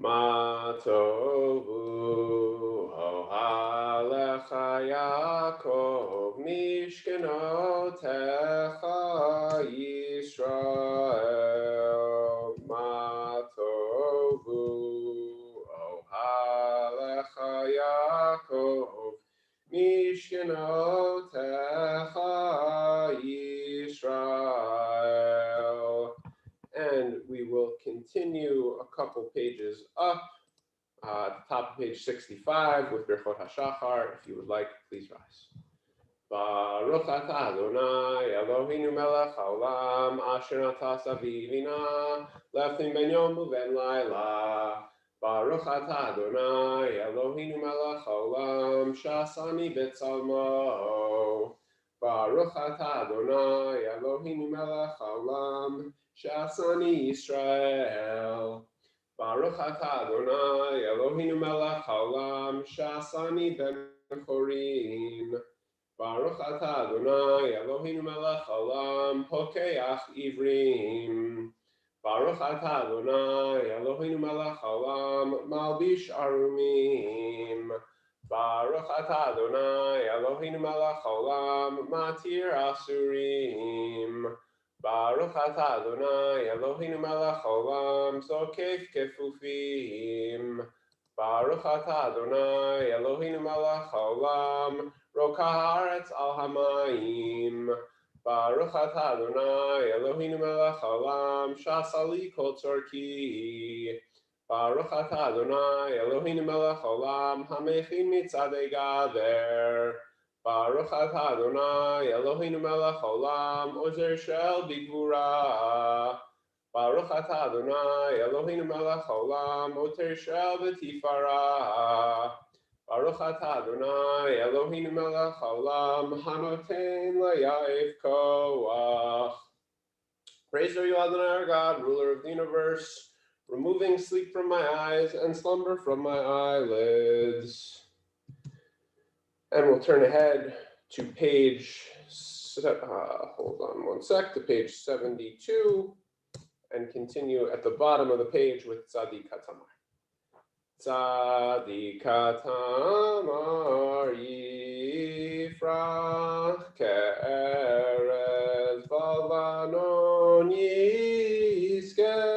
Ma tovu ohalecha Yaakov mishkenotecha Yisrael. Ma tovu ohalecha Yaakov mishkenotecha Yisrael. And we will continue a couple pages up at the top of page 65 with Birchot HaShachar. If you would like, please rise. Baruch atah Adonai Eloheinu melech haolam asher nata savivina lefnim ben yom uven laila. Baruch atah Adonai Eloheinu melech haolam shasani betzalmo. Baruch atah Adonai Eloheinu melech haolam shasani Yisrael. Baruch atah Adonai Eloheinu melech haolam shasani ben chorin. Baruch atah Adonai Eloheinu melech haolam pokeach ivrim. Baruch atah Adonai Eloheinu melech haolam malbish arumim. Baruch atah Adonai Eloheinu melech haolam matir asurim. Baruch atah Adonai Eloheinu melech haolam zokef kefufim. Baruch atah Adonai Eloheinu melech haolam rokah haaretz al hamayim. Baruch atah Adonai Eloheinu melech haolam shasali kol tzorki. Baruch atah Adonai Eloheinu melech haolam hamechin mitzadei gader. Baruch atah Adonai Eloheinu melech haolam ozer shel bigvura. Baruch atah Adonai Eloheinu melech haolam oter shel b'tifara. Baruch atah Adonai Eloheinu melech haolam hanoten laya'if koach. Praise are you, Adonai our God, ruler of the universe, removing sleep from my eyes and slumber from my eyelids. And we'll turn ahead to page, hold on one sec, to page 72, and continue at the bottom of the page with Tzadik HaTamar. Tzadik HaTamar yifrach ke'erez v'lanon yizkeh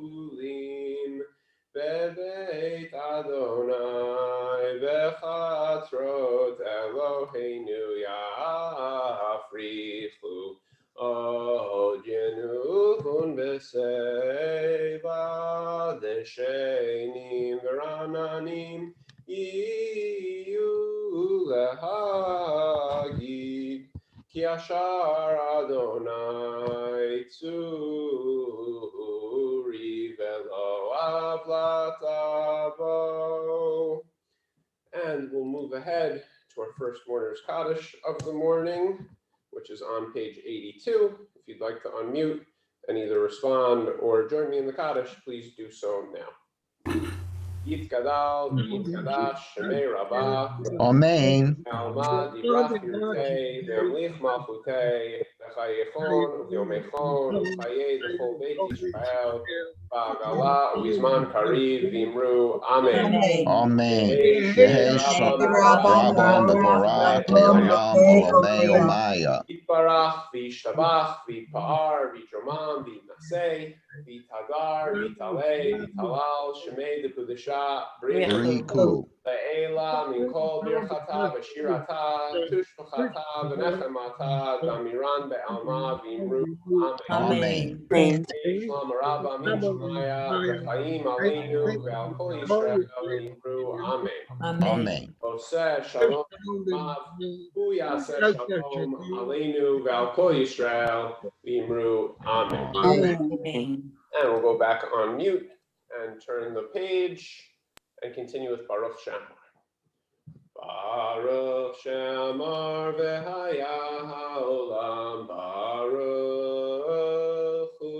shetulim bebeit Adonai v'chatzrot Eloheinu yafrichu od yenuchun b'seiva deshenim v'rananim yiyu lehagid ki ashar Adonai tzuri velo avlatavo. And we'll move ahead to our first mourner's Kaddish of the morning, which is on page 82. If you'd like to unmute and either respond or join me in the Kaddish, please do so now. Yitkadal, Yitkadash, Shemei Rabbah. Amen. Alma divrach yurtei, ve'amlich malchutei, v'chayechon, v'yomechon, v'chayei d'chol beit Yisrael, v'agala, u'bizman kariv, v'imru, Amen. Amen. Yehi Rabban Mevorach Leolam Olamei Omaya. Yitbarach, v'yishtabach, v'yitpa'ar, v'yitromam, v'yitnaseh, v'yitagar, v'yitalei, v'yitalal, shemei d'kudesha, Riku. Le'ela min kol birchata v'shirata, tushbachata v'nechemata, damiran be'alma v'imru, Amen. Amen. Shalom Rabba min Shemaya, v'chaim aleinu ve'al kol Yisrael v'imru, Amen. Amen. Oseh shalom mav, hu yaseh shalom aleinu ve'al kol Yisrael v'imru, Amen. Amen. And we'll go back on mute and turn the page and continue with Baruch Shamar. Baruch Shamar v'haya ha'olam baruch hu.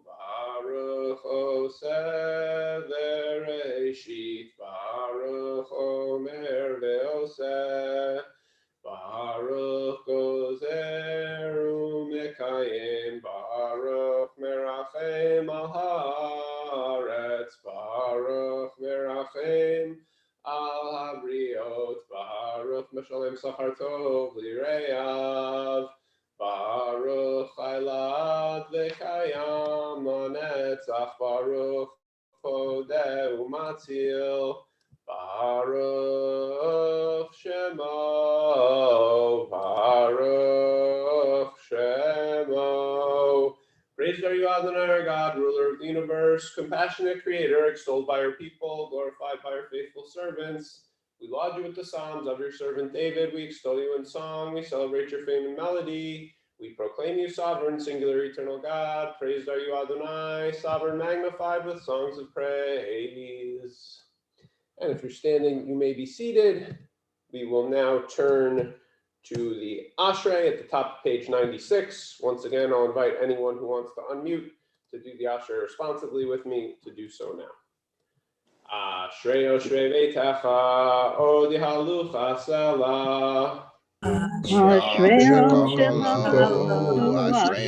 Baruch oseh v'reshit. Baruch omer ve'oseh. Baruch gozer u'mekayem. Baruch merachem al B'Shalem Sachar Tov L'Reyav. Baruch Elad V'Chayam L'Netzach. Baruch Chodeh U'Matzil. Baruch Shemo. Baruch Shemo. Praised are you, Adonai, our God, ruler of the universe, compassionate creator, extolled by your people, glorified by your faithful servants. We laud you with the psalms of your servant David. We extol you in song. We celebrate your fame and melody. We proclaim you sovereign, singular, eternal God. Praised are you, Adonai, sovereign, magnified with songs of praise. And if you're standing, you may be seated. We will now turn to the Ashrei at the top of page 96. Once again, I'll invite anyone who wants to unmute to do the Ashrei responsibly with me to do so now. Ashrei Oshrei Beitecha, Od Yahalucha Selah. Shalom Shekachalo, Ashrei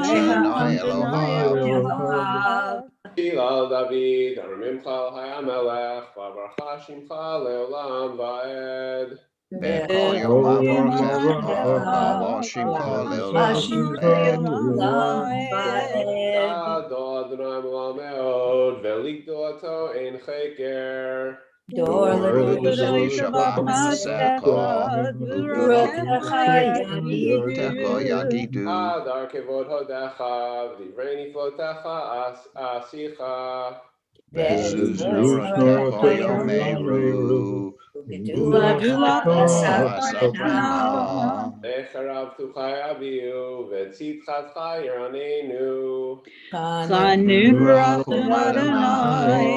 Shadonai Elohav. Hilal David, Aramim Chal Hayamelech, Vavarcha Shimcha Leolam Vaed. Beko Yom HaVorchecha, Vashimcha Leolam Vaed. Gado Adonai Olam Meod, Veligdo Ato Ein Cheker. Dor Levi Shabbat Masecha, Teko Yagidu. Adar Kevod Hodecha, Vivreni Flotecha Asicha. Bezuz Noratecha Yomeru, Uvacha Asaprema. Echarav Tuchai Abiu, Vetzitchatcha Yiranenu. Chanu Barachim Adonai,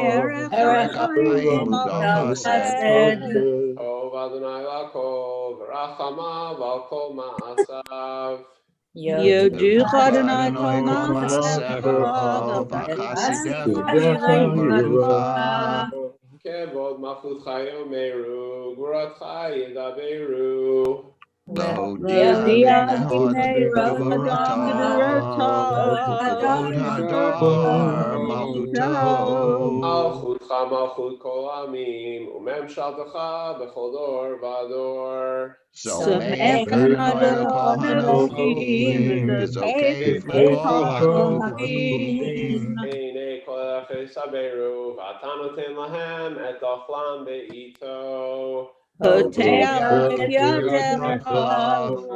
Erech Apayim Ugav Hased. Tov Adonai Lakol, V'rachamav al kol ma'asav. Yoduch Adonai Kol Maasecha, Maasecha, V'chasidecha Barucha. Kevod Malchutcha Yomeru, Guratcha Yidaberu. Lodiadim Gevurata, Od Hadar Malchuto. Malchutcha Malchut Kol Amim, Umemshaltecha B'chol Dor V'Ador. Someach Adonai l'kol hanochim, v'zokev l'kol hakrovim. Einei kol elachei saberu, v'atanoten lahem et ochlam be'ito. Poteach et Yadecha,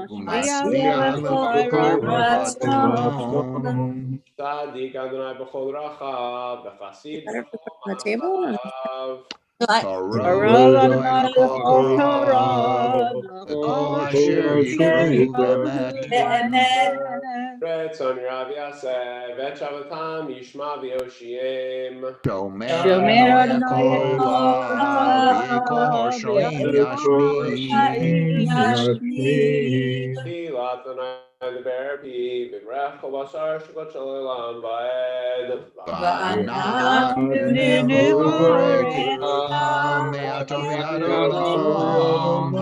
Umatzliach l'kol ratzon. Tzadik Adonai b'chol rachav, v'chasid b'chol ma'asav. Karov Adonai l'kol Kol Torah, Torah, v'kol asher yikrohu be'emet. Retzon Rav Yaseh, v'et Shabbatam yishma v'yoshiem. Shomer Shomer Adonai Adonai Yeholah, v'yikol harshoim yashmin. Tfilat Adonai leber pi, v'vrech kol bashar shekot shel olam va'ed. V'anak nevorecha me'ato v'ad olam.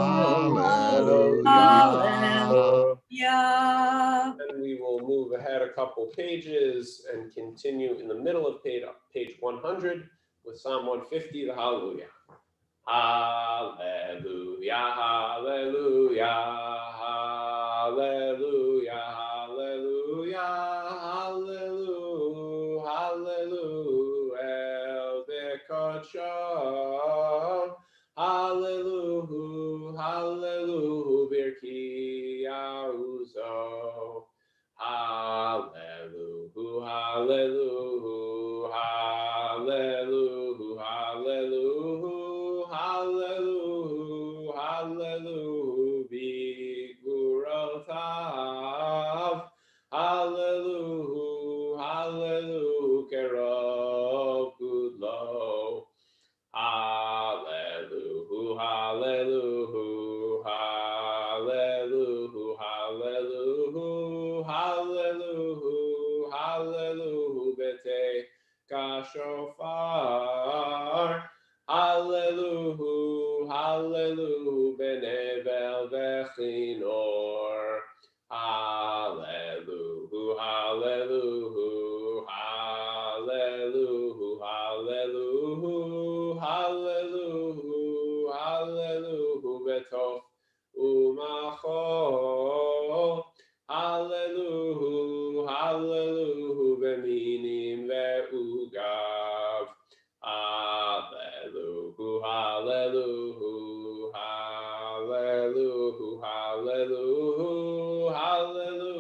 Hallelujah. And we will move ahead a couple pages and continue in the middle of page 100 with Psalm 150, the Hallelujah. Hallelujah, hallelujah, hallelujah, hallelujah, hallelujah, hallelujah, El Bekocho. Hallelujah, hallelujah, Birki Yauzo. Hallelujah, hallelujah, hallelujah, hallelujah, hallelujah, hallelujah, Bigurotav. Hallelujah, hallelujah, Kerov Gudlo. Hallelujah, hallelujah, hallelujah, hallelujah, hallelujah, hallelujah, bete kashofar. Hallelujah, hallelujah, benevel vechinor. Hallelujah, hallelujah, hallelujah, hallelujah. Hallelujah, hallelujah, betoch Hallelu, Hallelu, Beminim ve'ugav. Hallelu, Hallelu, Hallelu, Hallelu, Hallelu,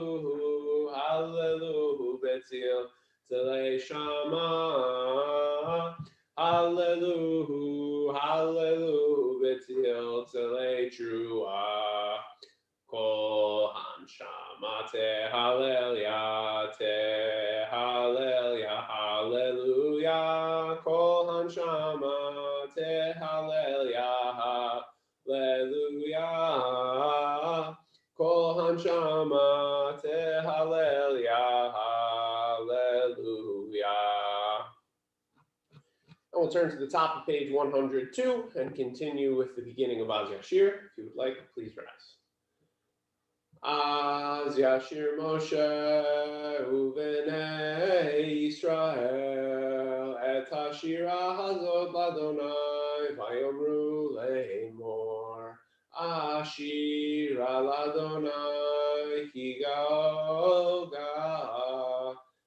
Hallelu, Betzil, Tzilei Shama. Hallelu, Hallelu, Betzil, Tzilei Trua. Kol Hanshama Tehallel, Tehallel, Hallelujah. Kol Hanshama Tehallel, Hallelujah. Kol Hanshama Tehallel, Hallelujah. And we'll turn to the top of page 102 and continue with the beginning of Az Yashir. If you would like, please rise. Az Yashir Moshe u'bnei Yisrael et hashira hazot l'Adonai vayomru le'emor Ashira l'Adonai ki ga'oga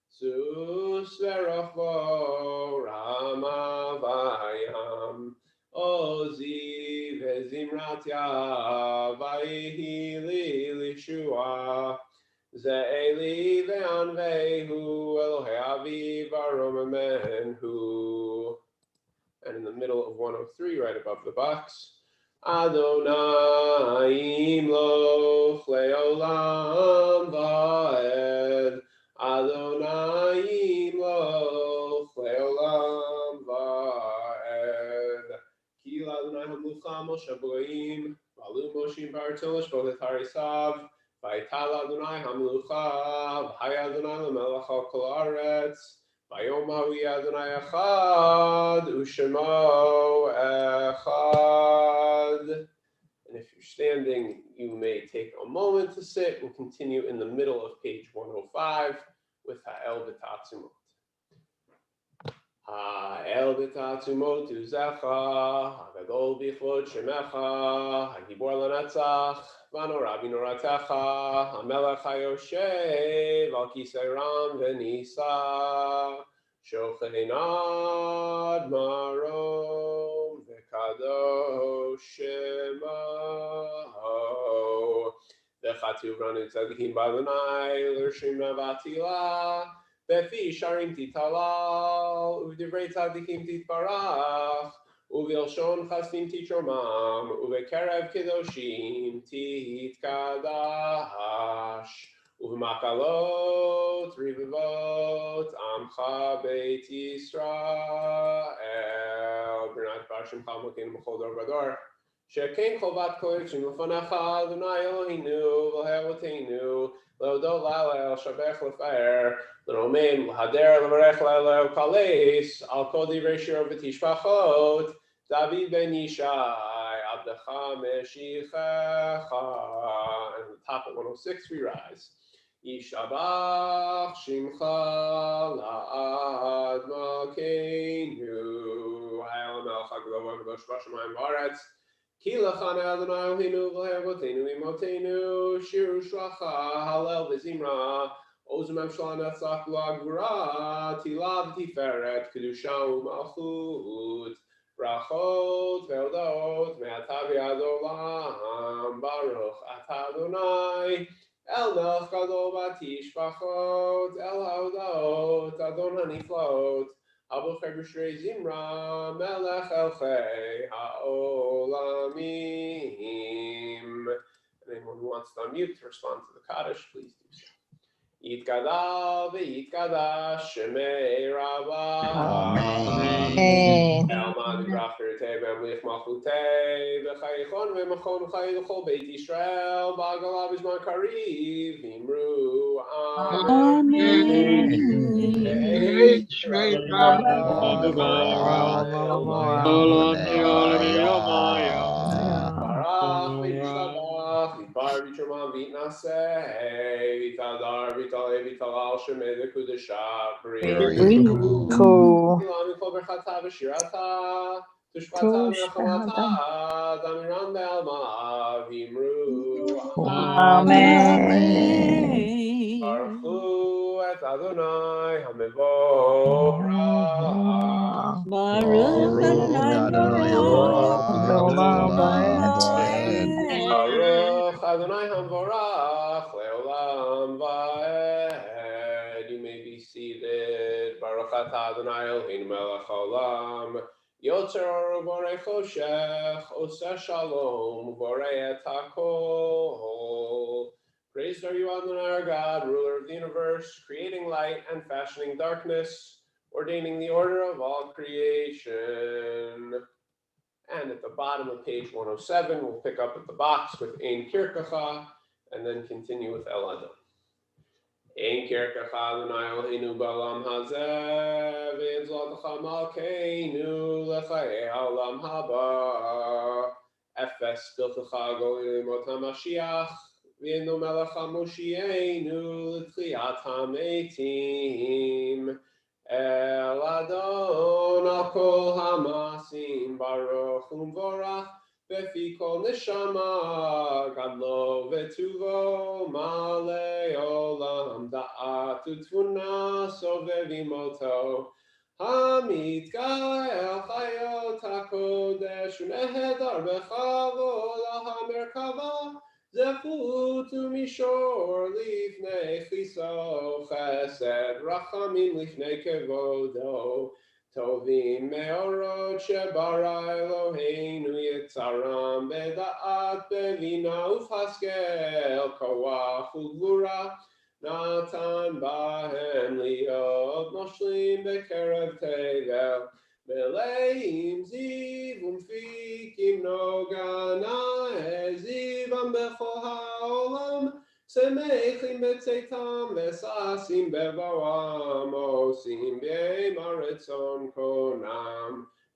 sus v'rochvo rama vayam Ozi vezimratya vayhi li lishua ze'eli ve'anvehu Elohei aviv arom amenhu. And in the middle of 103, right above the box, Adonai imloch le'olam va'ed. Adonai imloch le'olam va'ed. Ki l'Adonai hamlucha Moshe b'goyim, v'alu Moshe b'artzon l'shpot et harisav, v'aytal Adonai hamlucha, v'hay Adonai l'melech al kol haaretz, v'yom hahu Adonai echad, u'shemo echad. And if you're standing, you may take a moment to sit and continue in the middle of page 105 with Ha'el B'Tatzumot. Ha'el B'Tatzumot Uzecha, Ha'gadol B'chvod Shemecha, Ha'gibor L'Netzach, V'Norah B'Noratecha, Ha'melech HaYoshev, Al Kisei Ram V'Nisa, Shochei Nad Marom, V'Kadosh Shemo, V'Chatuv Ranu Tzadikim B'Adonai, L'Rishim Navatila, V'Fi Sharim Titalal, U'Divrei Tzadikim Titbarach, U'Vilshon Chasdim Titromam, U'Vekerev Kedoshim Titkadash, U'Makalot Rivavot Amcha Beit Yisrael, B'nat Bashim Chamokin B'chol Dor V'Dor, Shekein Chovat Kol Yishim L'Fanecha Adonai Eloheinu V'Le'avoteinu, Le'odot La'alel Shabech L'Faer, L'Romein L'Hader L'Varech La'alel Kaleis, Al Kol Divrei Shiro V'Tishpachot, David Ben Yishai, Abdecha Meshichecha. And at the top of 106 we rise. Yishabach Shimcha La'ad Malkeinu, Ha'el Melech HaGlov HaKadosh B'Shamayim V'Aretz, Ki L'Chane Adonai Eloheinu V'Le'avoteinu Imotenu, Shiru Shracha Hallel V'Zimra, Ozumem Shalom Netzach L'Agvura, Tila V'Tiferet, Kedusha U'Malchut, Brachot Ve'odot Me'ata V'Ad Olam, Baruch Ata Adonai El Melech Gadol B'Tishpachot, El Ha'odot Adon HaNiflaot, Habocher B'Shrei Zimra, Melech Elchei Ha'olamim. And anyone who wants to unmute to respond to the Kaddish, please do so. Yitkadal v'yitkadash Shemei Rabbah. Amen. Alma Divrachirtei B'Amlich Malchutei V'Chayichon V'Machon V'Chayi L'Chol Beit Yisrael Ba'Galav B'Zman Kariv V'Imru Amen. Barach v'yishtabach v'yitbar v'yitshema v'yitnaseh v'yitadar v'yitalei v'yitalal shemei v'kudesha Riku. Ilam v'kol berchata v'shirata tushpata v'nechamata damiran be'alma v'imru Amen. Amen. et Adonai HaMevorach. Baruch Adonai Baruch Adonai HaMevorach Leolam Vaed. You may be seated. Baruch atah Adonai Eloheinu melech haolam. Yotzer or borei choshech, oseh shalom, borei et hakol. Praised are you, Adonai, our God, ruler of the universe, creating light and fashioning darkness, ordaining the order of all creation. And at the bottom of page 107, we'll pick up at the box with Ein Kirkacha, and then continue with El Adon. Ein Kirkacha Adonai Eloheinu ba'olam hazeh, v'yenzlotecha malkeinu l'chayei ha'olam haba. Efes piltecha golim ot ha'mashiach, v'yenu melech ha'moshienu l'tchiyat ha'metim. El Adon al kol hamasim baruch umvorach befi kol neshama gadlo vetuvo malei olam da'at u'tfuna sovevimoto hamitgael chayot hakodesh unehedar bechavod al hamerkava Zefut umishor lifnei chiso chesed rachamim lifnei kevodo tovim meorot shebara Eloheinu yitzaram beda'at bevina ufhaskel koach ugvura natan bahem liot moshlim bekerev tevel Meleim ziv umfikim nogana zivam bechol ha'olam semechim betzeitam vesasim bevoam osim b'maretzon konam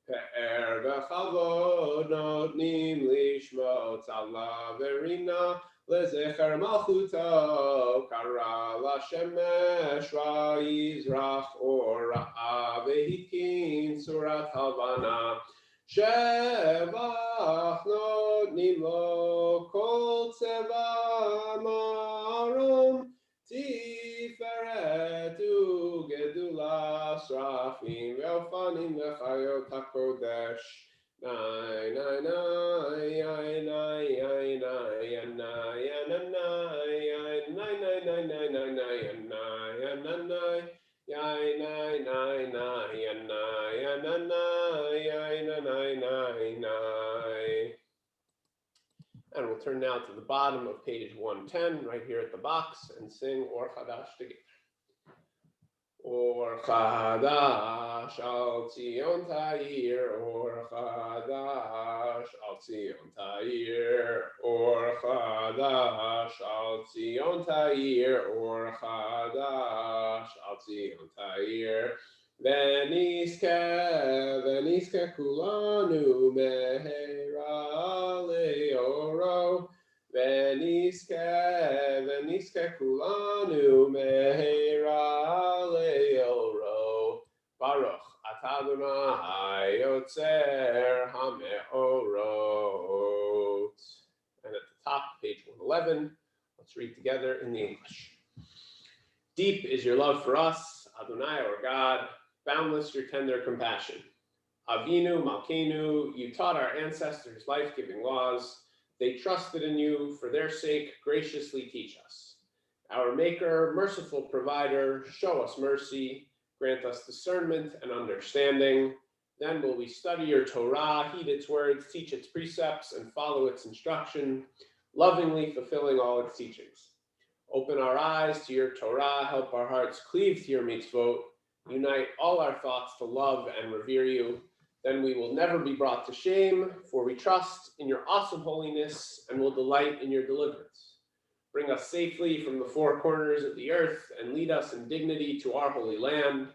pe'er v'chavod notnim lishmot ala verina lezecher malchuto kara lashemesh va'yizrach or ra'a vehikin surat havana shevach notnim lo kol tzeva marom tiferet ugedula srafim ve'ofanim v'chayot hakodesh Nai nai nai nai nai nai nai nai And we'll turn now to the bottom of page 110, right here at the box, and sing Or Chadash together. Or Chadash al Tzion Ta'ir, Or Chadash al Tzion Ta'ir, Or Chadash al Tzion Ta'ir, Or Chadash al Tzion Ta'ir. V'nizke kulanu mehera leoro. V'nizke kulanu mehera leoro. Baruch atah Adonai yotzer hameorot. And at the top, page 111, let's read together in the English. Deep is your love for us, Adonai, our God, boundless your tender compassion. Avinu, Malkeinu, you taught our ancestors life-giving laws. They trusted in you. For their sake, graciously teach us. Our Maker, merciful provider, show us mercy. Grant us discernment and understanding. Then will we study your Torah, heed its words, teach its precepts, and follow its instruction, lovingly fulfilling all its teachings. Open our eyes to your Torah, help our hearts cleave to your mitzvot, unite all our thoughts to love and revere you. Then we will never be brought to shame, for we trust in your awesome holiness and will delight in your deliverance. Bring us safely from the four corners of the earth and lead us in dignity to our holy land.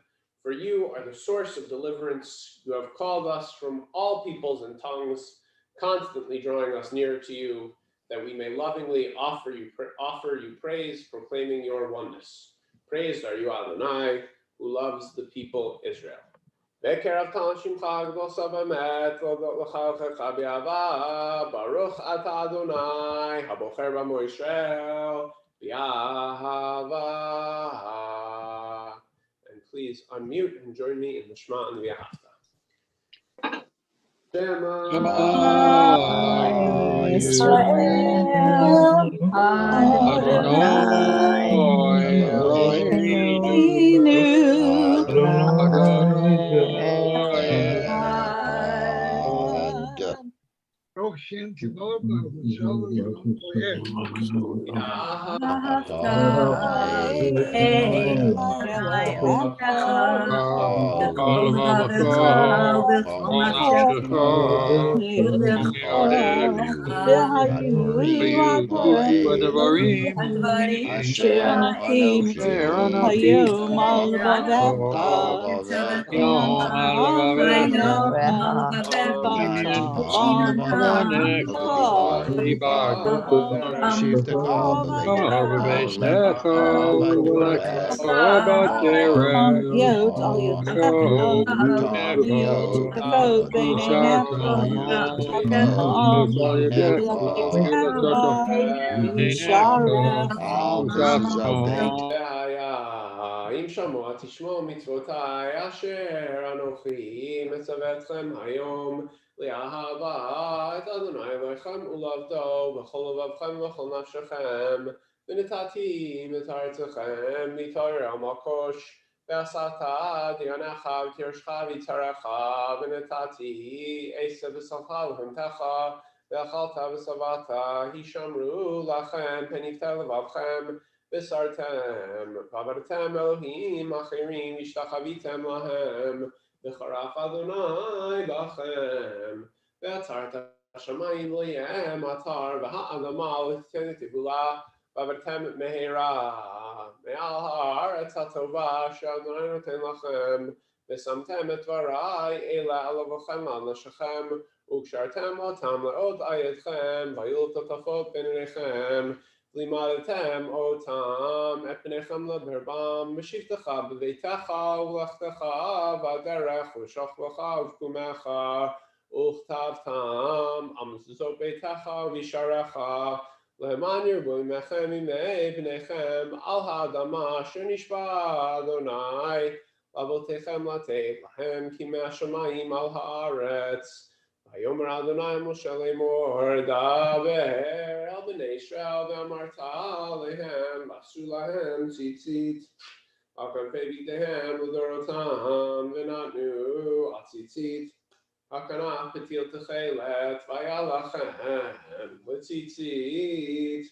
For you are the source of deliverance. You have called us from all peoples and tongues, constantly drawing us nearer to you, that we may lovingly offer you praise, proclaiming your oneness. Praised are you, Adonai, who loves the people Israel. Baruch atah Adonai, habocher b'mo Yisrael, b'ahava. please unmute and join me in the Shema and the V'ahavta. Shema Israel, Adonai, Eloheinu, Adonai, Echad. Asher Anochim Hayom Alvavecha V'Hatam Yod al Yotecha Yod Kavod Beinenecha Hatam Laketecha Yisharecha אם שמוע תשמעו מצוותיי אשר אנוכי מצווה אתכם היום לאהבה את אדוני אלוהיכם ולעבדו בכל לבבכם ובכל נפשכם ונתתי את ארצכם מתור המקוש ועשת דיונך ותירשך ויצרך ונתתי עשב ושרך לבהמתך ואכלת ושבעת הישמרו לכם פן יפתח לבבכם וסרתם ועבדתם אלוהים אחרים והשתחוויתם להם וחרף אדוני בכם ועצרת השמיים לא יהיה מטר והאדמה לא תיתן תבולה ועבדתם מהרה מעל הארץ הטובה שאדוני נותן לכם ושמתם את דבריי אלה על לבבכם ועל נפשכם וקשרתם אותם לאות עידכם והיו לטוטפות בין עיניכם לימדתם אותם את פניכם לדבר בם בשבתך בביתך ולכתך בדרך ובשוכבך ובקומך וכתבתם על מזוזות ביתך ובשעריך למען ירבו עמכם ימי בניכם על האדמה אשר נשבע אדוני לאבותיכם לתת להם כי מהשמיים על הארץ. ויאמר אדוני אל משה לאמור דבר אל בני ישראל ואמרת עליהם ועשו להם ציצית על כנפי בגדיהם לדורותם ונתנו הציצית הכנף פתיל תכלת והיה לכם לציצית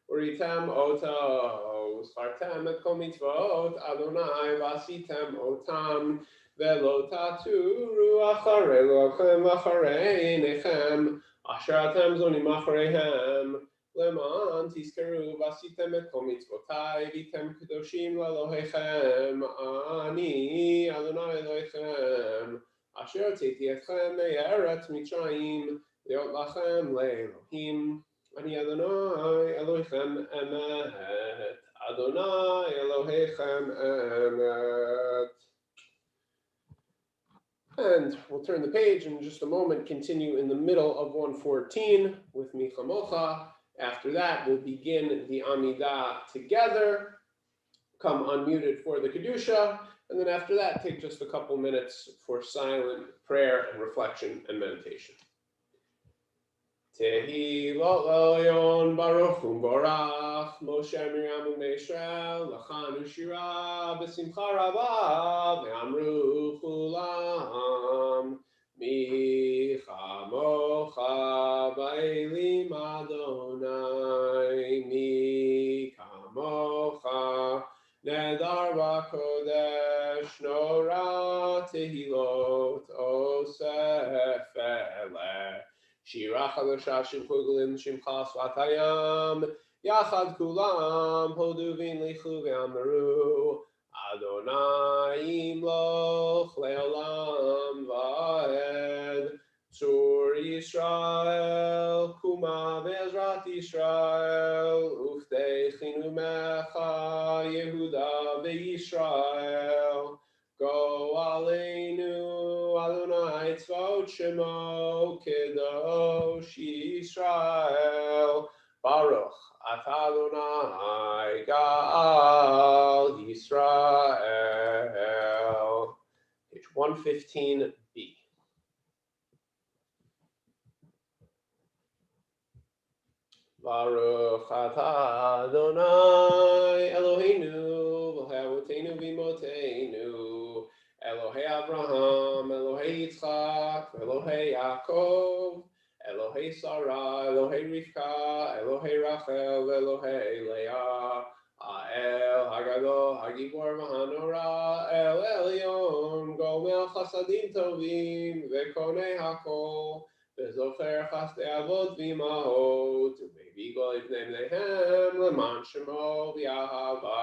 וראיתם אותו וזכרתם את כל מצוות אדוני ועשיתם אותם ולא תטורו אחרי אלוהיכם ואחרי עיניכם אשר אתם זונים אחריהם למען תזכרו ועשיתם את כל מצוותיי והייתם קדושים לאלוהיכם אני אדוני אלוהיכם אשר הוצאתי אתכם מארץ מצרים להיות לכם לאלוהים אני אדוני אלוהיכם אמת אדוני אלוהיכם אמת. And we'll turn the page in just a moment, continue in the middle of 114 with Michamocha. After that, we'll begin the Amidah together, come unmuted for the Kedusha, and then after that, take just a couple minutes for silent prayer and reflection and meditation. Tehilot Elyon Baruch U'Borach Moshe Miriam U'Bnei Yisrael Lachanu Shira B'Simcha Rabah Ve'amru Chulam Mi Chamocha Ba'elim Adonai Mi Kamocha Nedar B'Kodesh Nora Tehilot Osef Eleh שירה חדשה של חוגלים שמחה שפת הים יחד כולם הודו והמליכו ואמרו אדוני ימלוך לעולם ועד צור ישראל קומה בעזרת ישראל וכדי חינומך יהודה וישראל Go Aleinu Adonai Tzvot Shemo Kedosh Yisrael Baruch Atah Adonai Gal Yisrael 115b. Baruch atah Adonai Eloheinu v'le'avoteinu v'imoteinu Elohei Abraham, Elohei Yitzchak, Elohei Yaakov, Elohei Sarah, Elohei Rivka, Elohei Rachel, Elohei Leah, Ha'el Hagadol Hagibor v'Hanora, El Elyon, Gomel Chasadim Tovim, V'konei Hakol, V'zocher Chasdei Avot v'Imahot, U'mevigo Livnei Bneihem, Leman Shemo v'Yahava,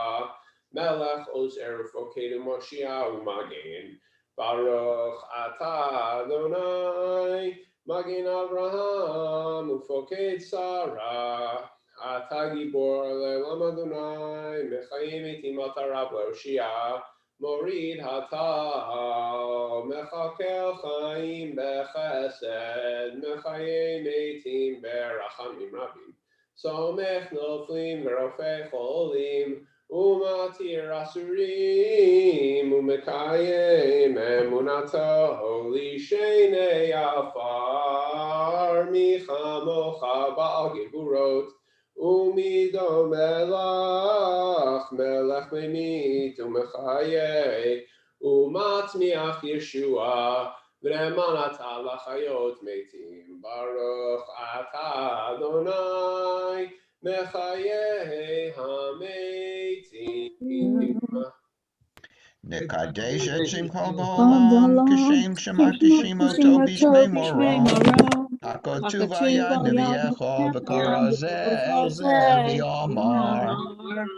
Melech Ozer Fokedu Moshiach U'Magen, Baruch atah Adonai, Magen Avraham Ufoked Sarah, Atah Gibor Le'olam Adonai, Mechayim Etim Atarav Le'Oshia, Morid Hatal, Mechakel Chaim Bechesed, Mechayim Etim Berachamim Rabim, Somech Noflim V'Rofei Cholim, Umatir Asurim, Umekayim Emunato, Lishenei Afar, Michamocha Ba'al Geburot, Umido Melach, Melech Memit, Umechaye, Umatzmiach Yeshua, V'neman atah lachayot metim, Baruch atah Adonai, Mechaye hametim. Nekadesh et Simcha b'olam, Kishem shemarti shimoto b'shmei morom. Hakotuva yad neviyecha v'karazeh el zeh v'yamar.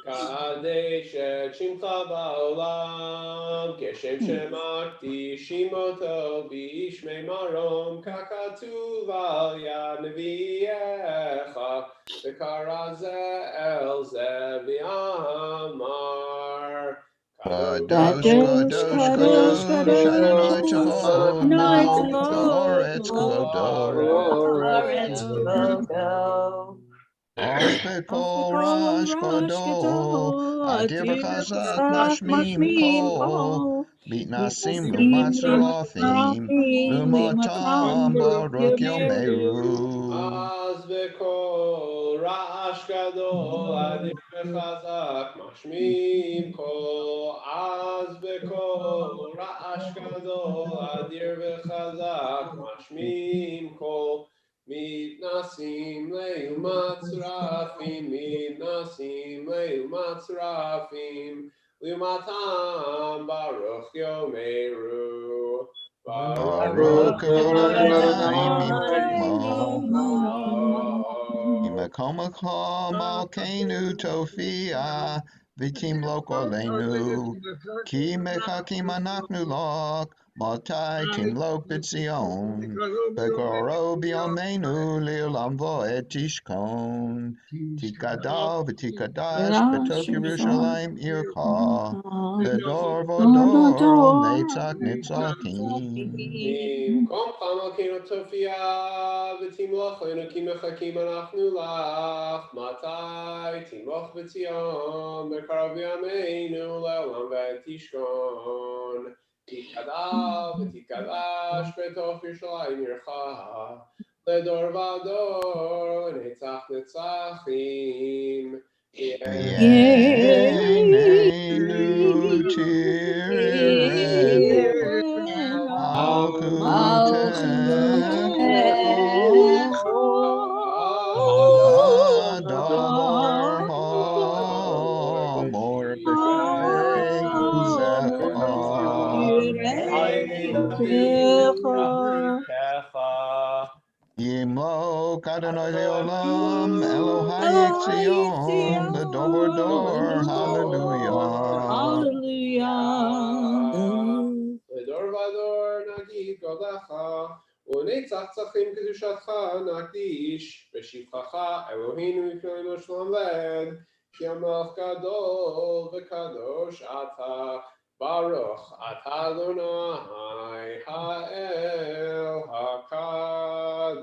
Kadesh et Shimcha ba'olam, Keshem shemarti shimoto b'shmei marom, kakatuv al yad neviyecha, v'karazeh el zeh v'yamar. Kadosh, kadosh, kadosh, Adonai Tzavot, Melech ha'oretz kvodo. Oz b'kol rash gadol, adir v'chazak mashmim kol, bitnasim lumat serafim, lumatam baruch yomeru. Az b'kol ra'ash gadol adir v'chazak mashmim kol. Az b'kol ra'ash gadol adir v'chazak mashmim kol. Mitnasim le'umat serafim, mitnasim le'umat serafim, lumatam baruch yomeru. Baruch kavod Adonai mim'imo. Imakomachom malkeinu tofia, v'timlok oleinu, ki mechakim anachnu lok, matai timlok b'tzion, b'koro b'yomeinu li'olam vo'ed tishkon, tikadal v'tikadash b'tok Yerushalayim ircha, לדור ודור נצח נצחים. במקום חמלכנו תופיע ותמלוך לנו כי מחכים אנחנו לך, מתי תמלוך בציון בקרוב ימינו לעולם ותשכון, תתקדש ותתקדש בתוך ירושלים עירך, לדור ודור נצח נצחים. Yeinu tirenu malkutecho hadavar hamor b'shirecha. Yimlok Adonai le'olam, Elohai Tzion, l'dor dor, hallelujah. לדור ודור נגיד גודלך, ונצח צחים קדושתך נקדיש, בשבחך אלוהינו יקראנו שלום ועד, כי המלך גדול וקדוש אתה, ברוך אתה אדוני האל הקדוש.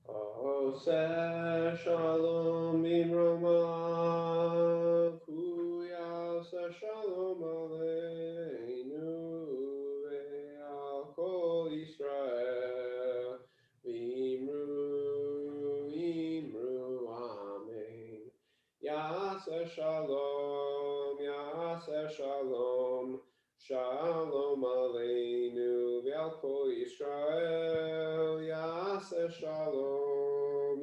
Oseh shalom imromav, kuyaseh shalom aleinu ve'al kol Yisrael, v'imru amen. Yaseh shalom, shalom aleinu ve'al kol Yisrael, yaseh shalom,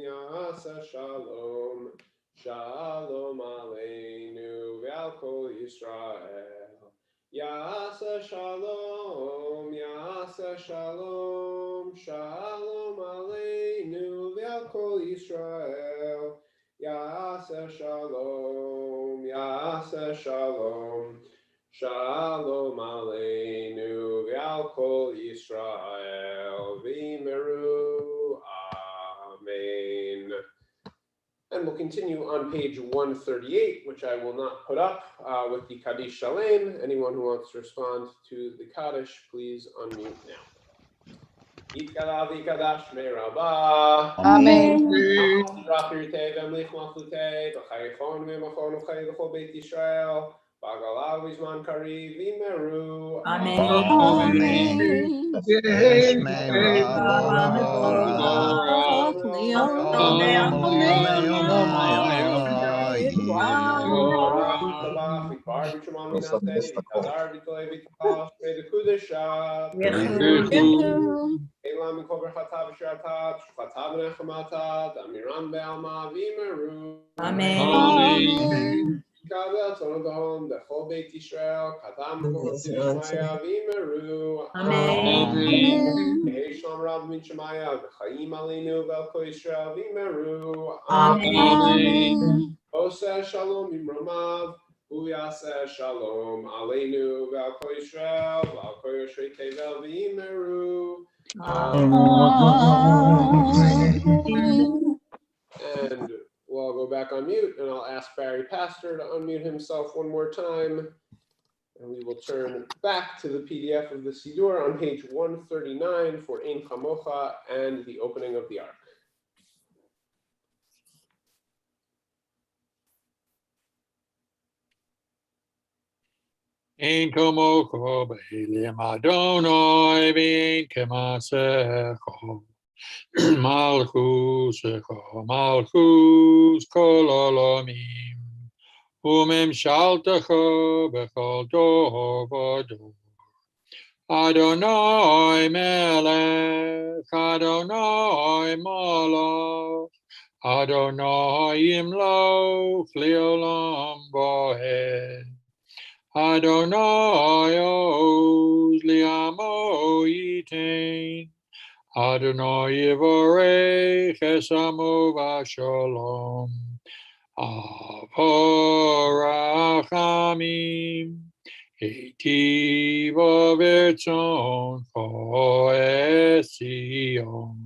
shalom aleinu ve'al kol Yisrael. Yaseh shalom, shalom aleinu ve'al kol Yisrael. Yaseh shalom, shalom aleinu ve'al kol Yisrael v'meru. Amen. And we'll continue on page 138, which I will not put up, with the Kaddish Shalem. Anyone who wants to respond to the Kaddish, please unmute now. Yitkala v'yikadash me'rabah. Amen. Rachirtei v'emlich maflutei v'chayechon v'machon v'chay v'chol Beit Yisrael v'agalav v'zman kariv v'meru. Amen. Esmei Rabbonavorach, Olam Elam mikol berchatav v'shiratav, shulchatav v'nechamatab, amiram be'alma v'meru. Amen. Kabel tonodon b'chol Beit Yisrael, katam v'kol Shemaya v'meru. Yehi shalom rab min Shemaya v'chaim aleinu ve'al kol Yisrael v'meru. Oseh shalom imromav, hu yaseh shalom aleinu ve'al kol Yisrael ve'al kol yoshvei tevel v'meru. And we'll all go back on mute, and I'll ask Barry Pastor to unmute himself one more time. And we will turn back to the PDF of the Siddur on page 139 for Ein Chamocha and the opening of the Ark. Ein komocho b'elim Adonai v'ein kemasecho Malchus Malchus kol olamim, umemshaltecha bechol dor vador. Adonai melech, Adonai malach, Adonai imloch leolam bohed. Adonai oz liamo yitain. Adonai yivarech esamo v'shalom. Avorachamim. Eitiva v'etzon cho'esiyon.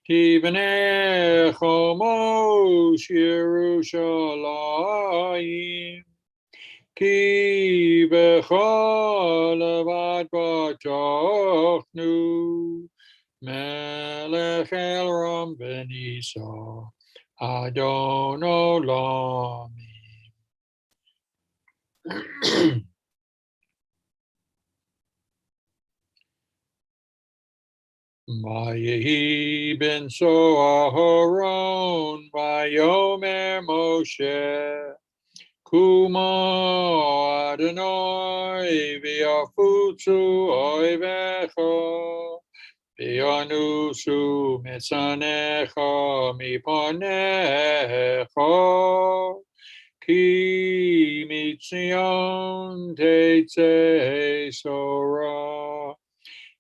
Tivnei chomosh Yerushalayim. Ki bechol avad batochnu. Melech Elram v'nisa. Adon olamim. Vayehi ben so Aharon, Vayomer Moshe, Kuma Adonai v'yafutzu oivecha, v'yanusu mitzanecha mipanecha, ki mitzion tetzei sorah.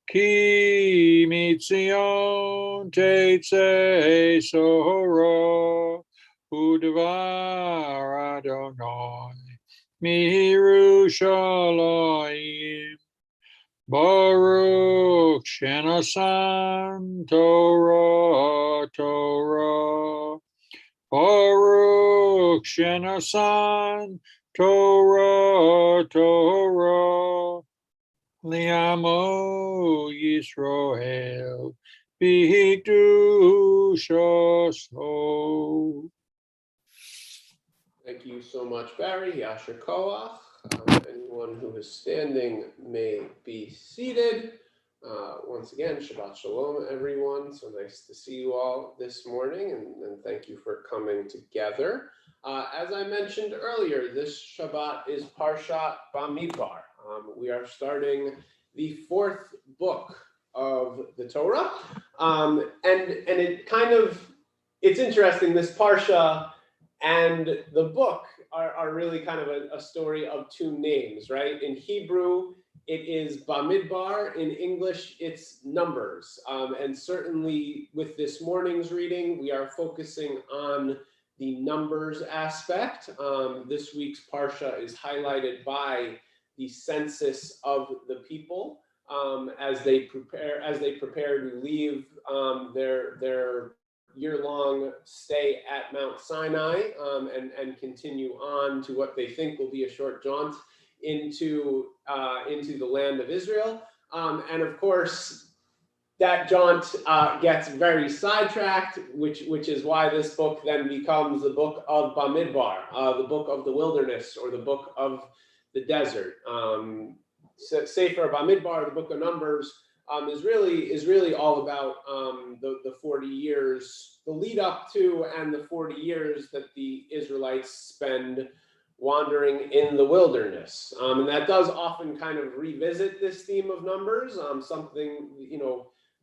Ki mitzion tetzei sorah, udvar Adonai miYerushalayim. Baruch shenasan Torah Torah. Baruch shenasan Torah Torah. Liamo Yisrael b'hikdushaso. Thank you so much, Barry. Yasher Koach. Anyone who is standing may be seated. Once again, Shabbat Shalom, everyone. So nice to see you all this morning, and thank you for coming together. As I mentioned earlier, this Shabbat is Parshat Bamidbar. We are starting the fourth book of the Torah, and it's interesting. This Parsha and the book are really kind of a story of two names, right? In Hebrew, it is Bamidbar. In English, it's Numbers. And certainly with this morning's reading, we are focusing on the numbers aspect. This week's Parsha is highlighted by the census of the people as they prepare to leave their year-long stay at Mount Sinai and continue on to what they think will be a short jaunt into the land of Israel. And of course, that jaunt gets very sidetracked, which is why this book then becomes the book of Bamidbar, the book of the wilderness, or the book of the desert. Sefer Bamidbar, the book of Numbers, is really all about the 40 years, the lead up to, and the 40 years that the Israelites spend wandering in the wilderness. And that does often kind of revisit this theme of Numbers, something,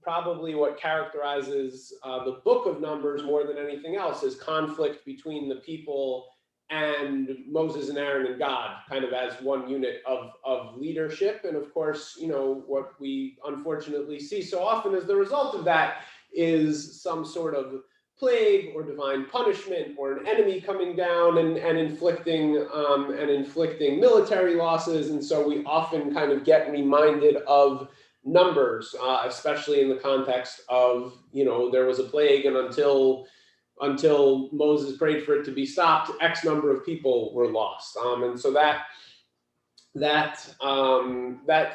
probably what characterizes the book of Numbers more than anything else is conflict between the people and Moses and Aaron and God, kind of as one unit of leadership. And of course, what we unfortunately see so often as the result of that is some sort of plague or divine punishment or an enemy coming down and inflicting military losses. And so we often kind of get reminded of Numbers, especially in the context of, there was a plague, and until Moses prayed for it to be stopped, X number of people were lost. And so that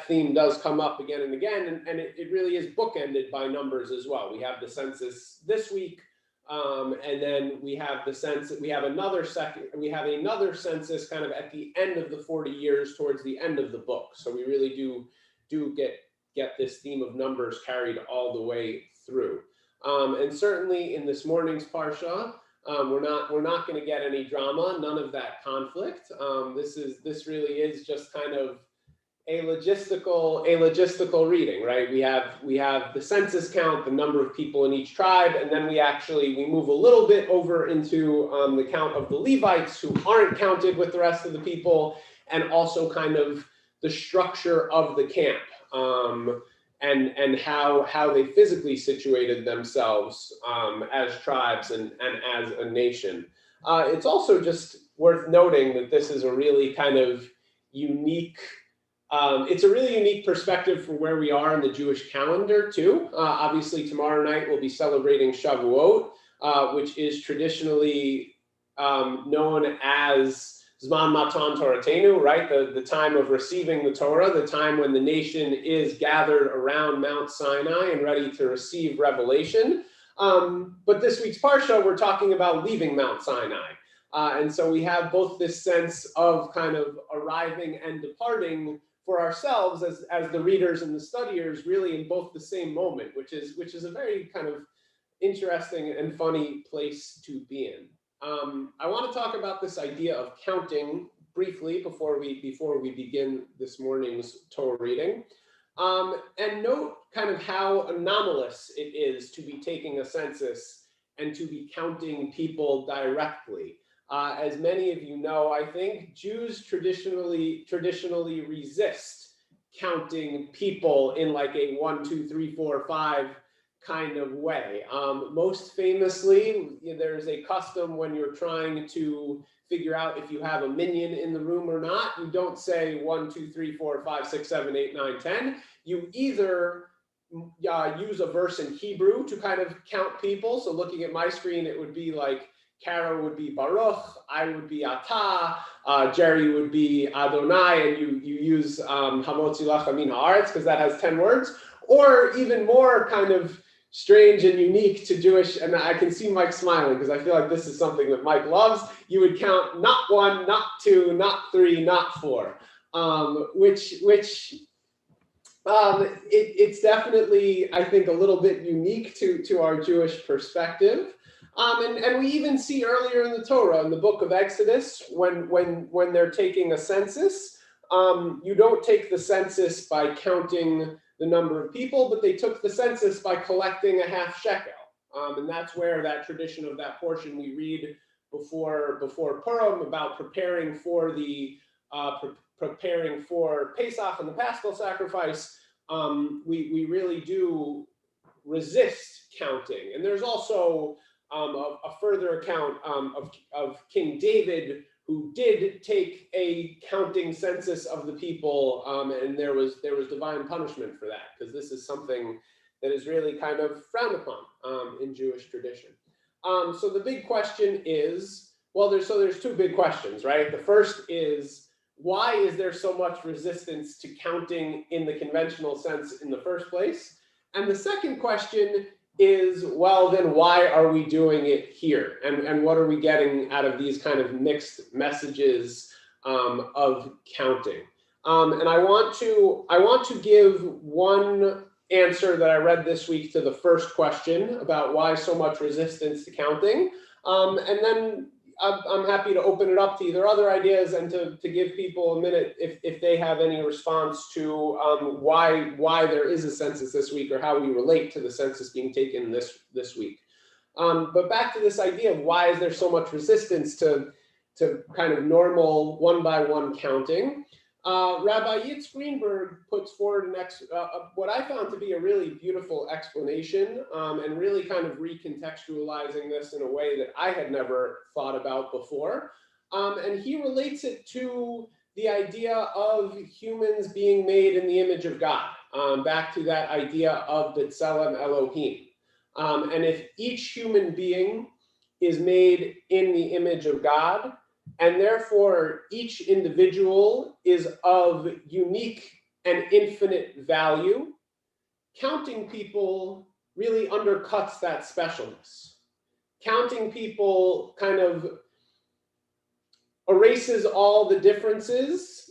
theme does come up again and again, and it really is bookended by Numbers as well. We have the census this week, and then we have another census kind of at the end of the 40 years, towards the end of the book. So we really do get this theme of Numbers carried all the way through. And certainly in this morning's Parsha, we're not going to get any drama, none of that conflict. This really is just kind of a logistical reading, right? We have the census count, the number of people in each tribe, and then we move a little bit over into the count of the Levites who aren't counted with the rest of the people, and also kind of the structure of the camp, and how they physically situated themselves as tribes and as a nation. It's also just worth noting that this is a really kind of unique. It's a really unique perspective for where we are in the Jewish calendar too. Obviously, tomorrow night we'll be celebrating Shavuot, which is traditionally known as Zman Matan Toratenu, right? The time of receiving the Torah, the time when the nation is gathered around Mount Sinai and ready to receive revelation. But this week's Parsha, we're talking about leaving Mount Sinai. And so we have both this sense of kind of arriving and departing for ourselves as the readers and the studiers, really in both the same moment, which is a very kind of interesting and funny place to be in. I want to talk about this idea of counting briefly before we begin this morning's Torah reading, and note kind of how anomalous it is to be taking a census and to be counting people directly. As many of you know, I think Jews traditionally resist counting people in like a 1, 2, 3, 4, 5 kind of way. Most famously, there's a custom when you're trying to figure out if you have a minion in the room or not. You don't say 1, 2, 3, 4, 5, 6, 7, 8, 9, 10. You either use a verse in Hebrew to kind of count people. So looking at my screen, it would be like Kara would be Baruch, I would be Atah, Jerry would be Adonai, and you use Hamotzi Lach Min Haaretz because that has 10 words, or even more kind of strange and unique to Jewish, and I can see Mike smiling because I feel like this is something that Mike loves. You would count not 1, not 2, not 3, not 4, it's definitely, I think, a little bit unique to our Jewish perspective. And we even see earlier in the Torah, in the book of Exodus, when they're taking a census, you don't take the census by counting the number of people, but they took the census by collecting a half shekel. And that's where that tradition of that portion we read before Purim about preparing for Pesach and the Paschal sacrifice. We really do resist counting. And there's also a further account of King David, who did take a counting census of the people, and there was divine punishment for that, because this is something that is really kind of frowned upon in Jewish tradition. So the big question is, well, there's 2 big questions, right? The first is, why is there so much resistance to counting in the conventional sense in the first place? And the second question is, well, then why are we doing it here? And what are we getting out of these kind of mixed messages of counting? And I want to give one answer that I read this week to the first question about why so much resistance to counting. And then I'm happy to open it up to either other ideas and to give people a minute if they have any response to why there is a census this week, or how we relate to the census being taken this week. But back to this idea of why is there so much resistance to kind of normal one-by-one counting. Rabbi Yitz Greenberg puts forward what I found to be a really beautiful explanation, and really kind of recontextualizing this in a way that I had never thought about before. And he relates it to the idea of humans being made in the image of God, back to that idea of B'Tselem Elohim. And if each human being is made in the image of God, and therefore each individual is of unique and infinite value, counting people really undercuts that specialness. Counting people kind of erases all the differences,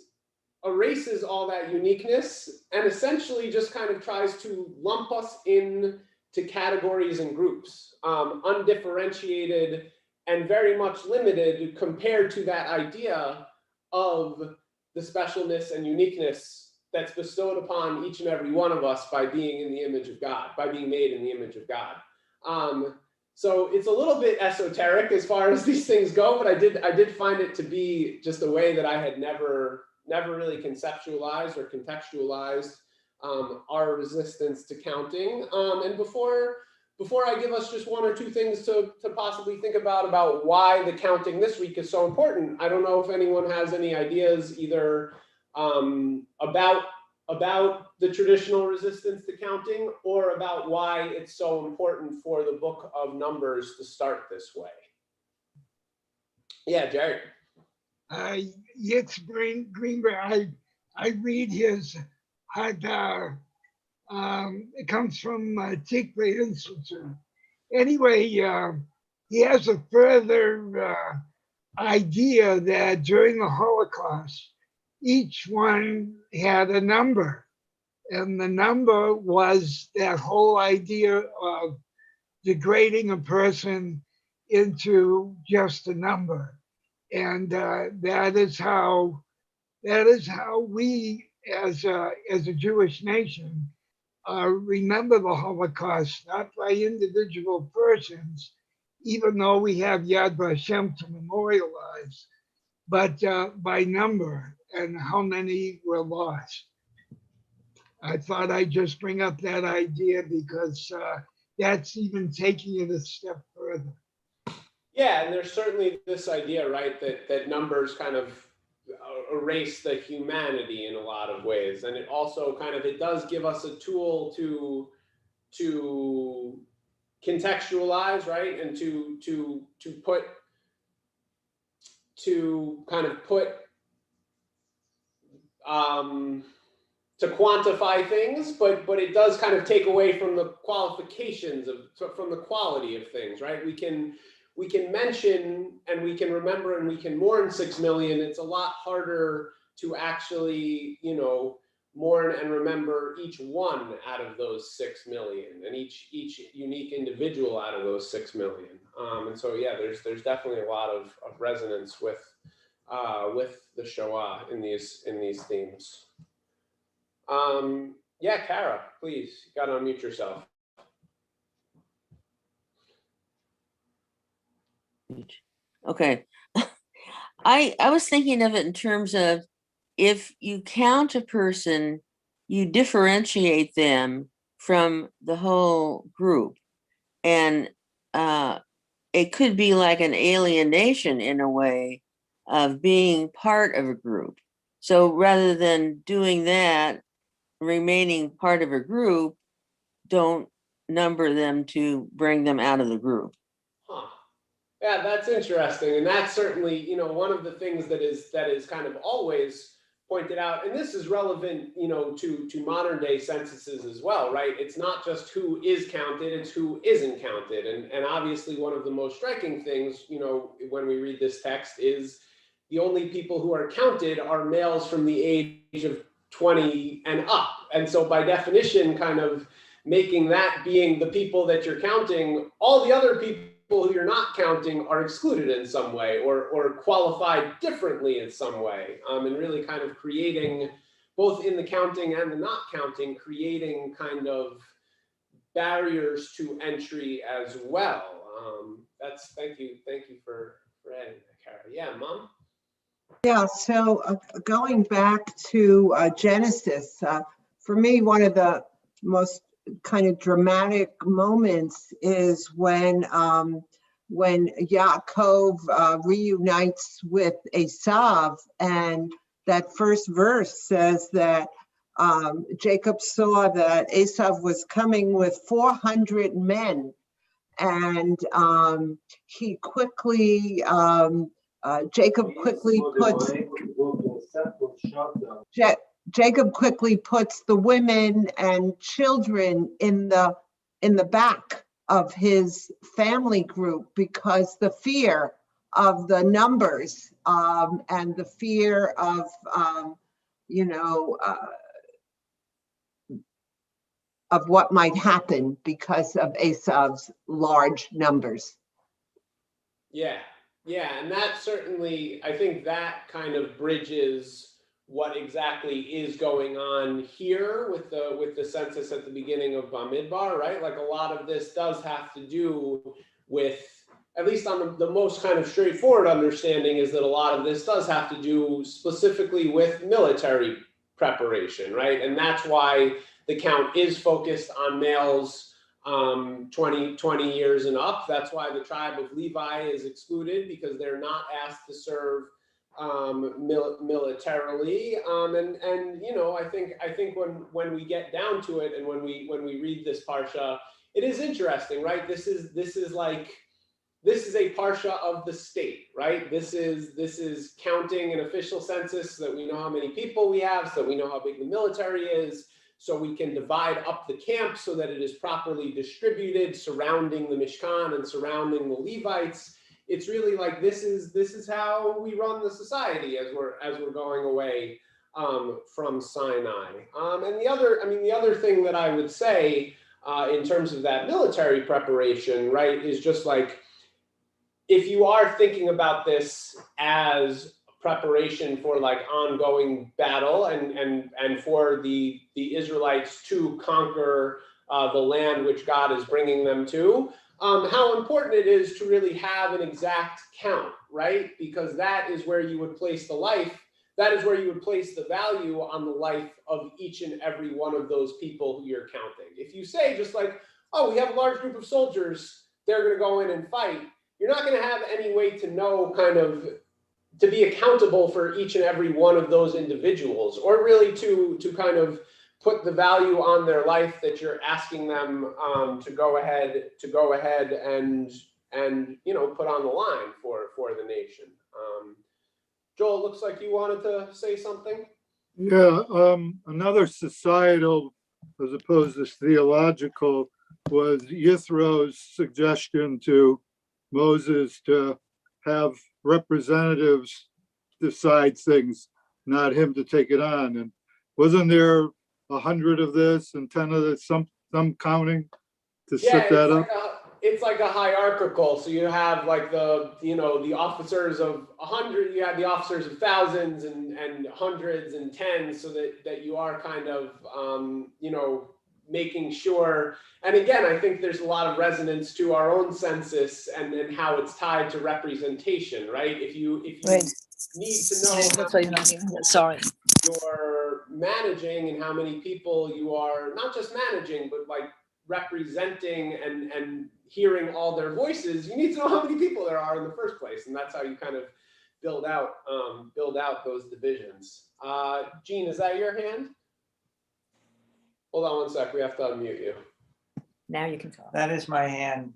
erases all that uniqueness, and essentially just kind of tries to lump us in to categories and groups, undifferentiated and very much limited compared to that idea of the specialness and uniqueness that's bestowed upon each and every one of us by being in the image of God, by being made in the image of God. So it's a little bit esoteric as far as these things go, but I did find it to be just a way that I had never really conceptualized or contextualized our resistance to counting. And before I give us just one or two things to possibly think about why the counting this week is so important, I don't know if anyone has any ideas either about the traditional resistance to counting or about why it's so important for the book of Numbers to start this way. Yeah, Jerry. Yitzhak Greenberg, I read his Hadar. It comes from Tikva Institute. Anyway, he has a further idea that during the Holocaust, each one had a number. And the number was that whole idea of degrading a person into just a number. And that is how we as a Jewish nation remember the Holocaust, not by individual persons, even though we have Yad Vashem to memorialize, but by number and how many were lost. I thought I'd just bring up that idea because that's even taking it a step further. Yeah, and there's certainly this idea, right, that numbers kind of erase the humanity in a lot of ways, and it also it does give us a tool to contextualize, right, and to quantify things, but it does kind of take away from the qualifications from the quality of things, right? We can mention and we can remember and we can mourn 6 million. It's a lot harder to actually, mourn and remember each one out of those 6 million and each unique individual out of those 6 million. And so, yeah, there's definitely a lot of resonance with the Shoah in these themes. Yeah, Kara, please, you gotta unmute yourself. Okay. I was thinking of it in terms of if you count a person, you differentiate them from the whole group. And it could be like an alienation in a way of being part of a group. So rather than doing that, remaining part of a group, don't number them to bring them out of the group. Huh. Yeah, that's interesting. And that's certainly, one of the things that is kind of always pointed out, and this is relevant, to modern day censuses as well, right? It's not just who is counted, it's who isn't counted. And obviously one of the most striking things, when we read this text is the only people who are counted are males from the age of 20 and up. And so by definition, kind of making that being the people that you're counting, all the other people who you're not counting are excluded in some way or qualified differently in some way, and really kind of creating, both in the counting and the not counting, creating kind of barriers to entry as well. Thank you for adding that, Kara. Yeah, Mom? Yeah, so going back to Genesis, for me, one of the most kind of dramatic moments is when Yaakov reunites with Esav, and that first verse says that Jacob saw that Esav was coming with 400 men, and he quickly Jacob quickly puts the women and children in the back of his family group because the fear of the numbers and the fear of what might happen because of Esav's large numbers. Yeah, yeah, and that certainly, I think that kind of bridges what exactly is going on here with the census at the beginning of Bamidbar, right? Like a lot of this does have to do with, at least on the most kind of straightforward understanding, is that a lot of this does have to do specifically with military preparation, right? And that's why the count is focused on males 20 years and up. That's why the tribe of Levi is excluded, because they're not asked to serve militarily. And you know, I think when we get down to it, and when we read this parsha, it is interesting, right? This is a parsha of the state, right? This is counting an official census so that we know how many people we have, so that we know how big the military is, so we can divide up the camp so that it is properly distributed surrounding the Mishkan and surrounding the Levites. It's really like this is how we run the society as we're going away from Sinai. And the other thing that I would say in terms of that military preparation, right, is just like, if you are thinking about this as preparation for like ongoing battle and for the Israelites to conquer the land which God is bringing them to, how important it is to really have an exact count, right? Because that is where you would place the life. That is where you would place the value on the life of each and every one of those people who you're counting. If you say just like, oh, we have a large group of soldiers, they're going to go in and fight, you're not going to have any way to know, kind of, to be accountable for each and every one of those individuals, or really to kind of put the value on their life that you're asking them to go ahead and you know, put on the line for the nation. Joel, it looks like you wanted to say something. Yeah, another societal, as opposed to theological, was Yithro's suggestion to Moses to have representatives decide things, not him to take it on. And wasn't there 100 of this and 10 of this, some counting to set that up? It's like a hierarchical. So you have like the officers of 100, you have the officers of thousands and hundreds and tens, so that you are kind of, you know, making sure. And again, I think there's a lot of resonance to our own census and how it's tied to representation, right? If you Right. need to know That's why you're not here. Sorry. you're managing and how many people you are not just managing, but like representing and hearing all their voices, you need to know how many people there are in the first place. And that's how you kind of build out those divisions. Jean, is that your hand? Hold on one sec, we have to unmute you. Now you can talk. That is my hand.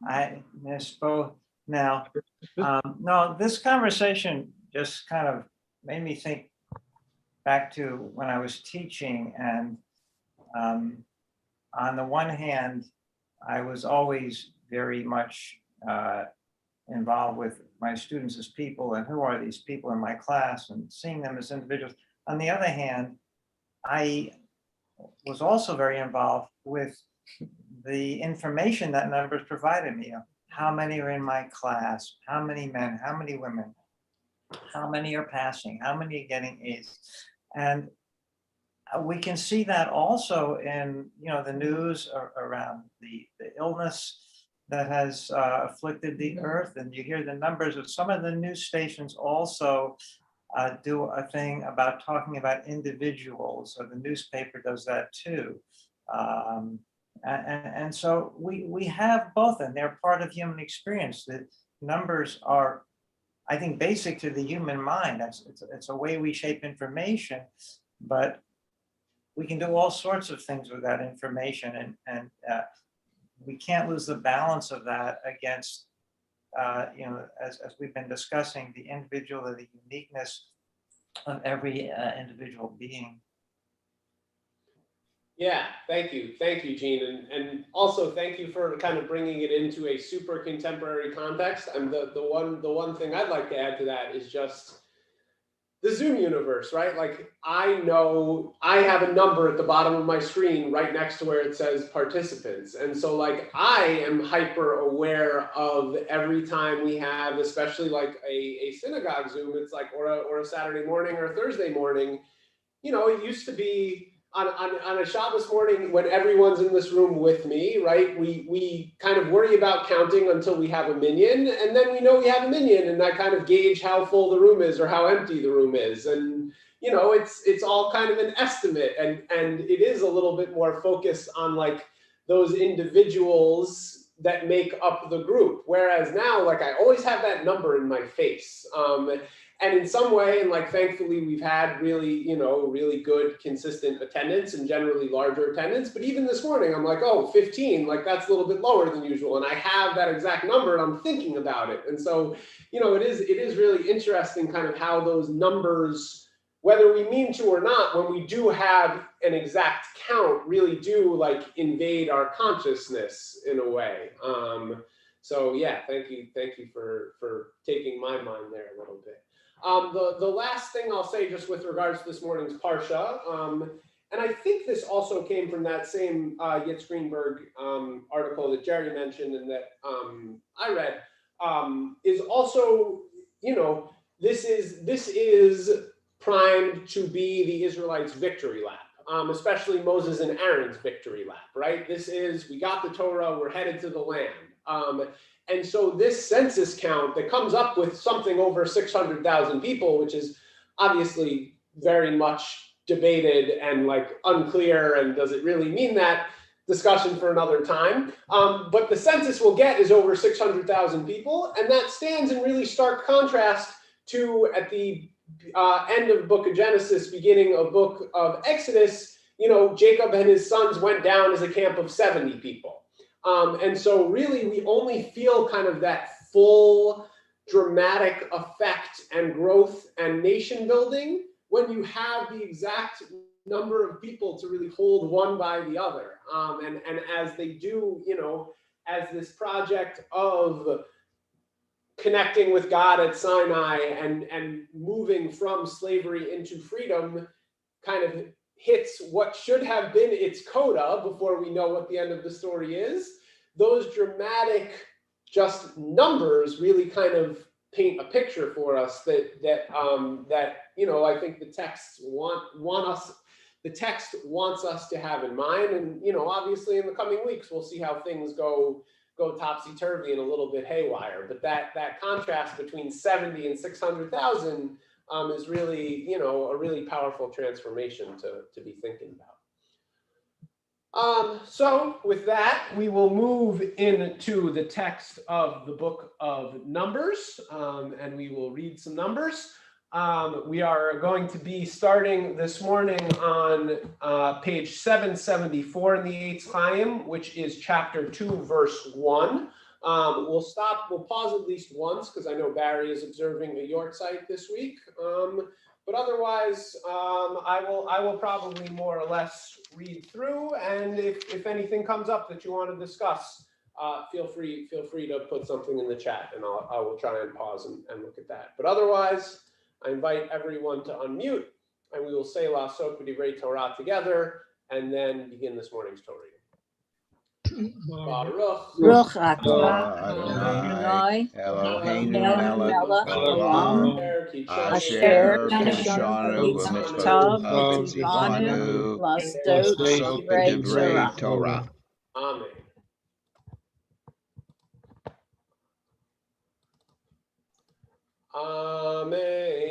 I misspoke now. No, this conversation just kind of made me think back to when I was teaching, and on the one hand, I was always very much involved with my students as people and who are these people in my class and seeing them as individuals. On the other hand, I was also very involved with the information that numbers provided me. How many are in my class? How many men? How many women? How many are passing? How many are getting A's? And we can see that also in, you know, the news around the illness that has afflicted the earth, and you hear the numbers of some of the news stations also do a thing about talking about individuals, or the newspaper does that too. And so we have both, and they're part of human experience. The numbers are, I think, basic to the human mind. It's a way we shape information, but we can do all sorts of things with that information, and we can't lose the balance of that against, you know, as we've been discussing, the individual or the uniqueness of every individual being. Yeah, thank you, Jean, and also thank you for kind of bringing it into a super contemporary context. And the one thing I'd like to add to that is just the Zoom universe, right? Like I know I have a number at the bottom of my screen right next to where it says participants. And so like I am hyper aware of every time we have, especially like a synagogue Zoom, it's like, or a Saturday morning or a Thursday morning, you know, it used to be on a Shabbos morning when everyone's in this room with me, right? We kind of worry about counting until we have a minyan, and then we know we have a minyan, and I kind of gauge how full the room is or how empty the room is. And, you know, it's all kind of an estimate, and it is a little bit more focused on like those individuals that make up the group. Whereas now, like I always have that number in my face. And in some way, and like thankfully we've had really, you know, really good consistent attendance and generally larger attendance. But even this morning, I'm like, oh, 15, like that's a little bit lower than usual. And I have that exact number and I'm thinking about it. And so, you know, it is really interesting kind of how those numbers, whether we mean to or not, when we do have an exact count, really do like invade our consciousness in a way. So yeah, thank you for taking my mind there a little bit. The last thing I'll say just with regards to this morning's Parsha, and I think this also came from that same Yitz Greenberg article that Jerry mentioned and that I read, is also, you know, this is primed to be the Israelites' victory lap, especially Moses and Aaron's victory lap, right? This is, we got the Torah, we're headed to the land. And so this census count that comes up with something over 600,000 people, which is obviously very much debated and like unclear, and does it really mean that? Discussion for another time. But the census we'll get is over 600,000 people, and that stands in really stark contrast to at the end of the book of Genesis, beginning of book of Exodus, you know, Jacob and his sons went down as a camp of 70 people. And so really we only feel kind of that full dramatic effect and growth and nation building when you have the exact number of people to really hold one by the other. And as they do, you know, as this project of connecting with God at Sinai and moving from slavery into freedom kind of hits what should have been its coda before we know what the end of the story is, those dramatic just numbers really kind of paint a picture for us that you know, I think the text the text wants us to have in mind. And you know, obviously in the coming weeks we'll see how things go topsy-turvy and a little bit haywire, but that contrast between 70 and 600,000 is really, you know, a really powerful transformation to be thinking about. So with that, we will move into the text of the book of Numbers, and we will read some numbers. We are going to be starting this morning on page 774 in the Eitz Chaim, which is chapter 2, verse 1. We'll pause at least once because I know Barry is observing a York site this week. But otherwise, I will probably more or less read through, and if anything comes up that you want to discuss, feel free to put something in the chat, and I will try and pause and look at that. But otherwise, I invite everyone to unmute, and we will say La Sok B'divrei Torah together, and then begin this morning's Torah reading. Baruch atah Adonai, Adonai Eloheinu melech melech haolam, haolam, asher asher kishanu b'mitzvotav v'mitzvotanu v'tzivanu lasdot l'asot divrei divrei Torah. Torah. Amen. Amen.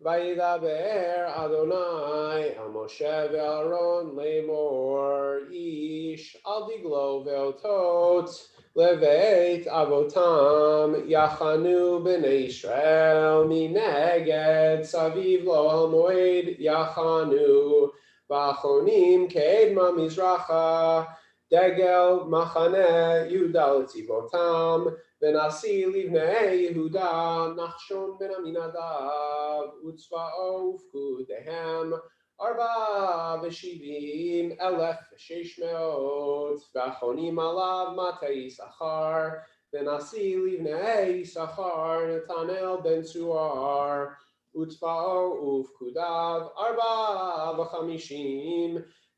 Vayidaber Adonai el Moshe ve'Aaron lemor ish al diglo ve'otot leveit avotam yachanu b'nei Yisrael mineged saviv lo hamoed yachanu v'achonim ke'edma mizracha degel machane Yehuda l'tzivotam V'nasi livnei Yehuda Nachshon ben Aminadav Utzva'o ufkudehem Arba v'shivim elef v'shesh meot V'achonim alav matei Yisachar V'nasi livnei Yisachar Netanel ben Suar Utzva'o ufkudav arba v'chamishim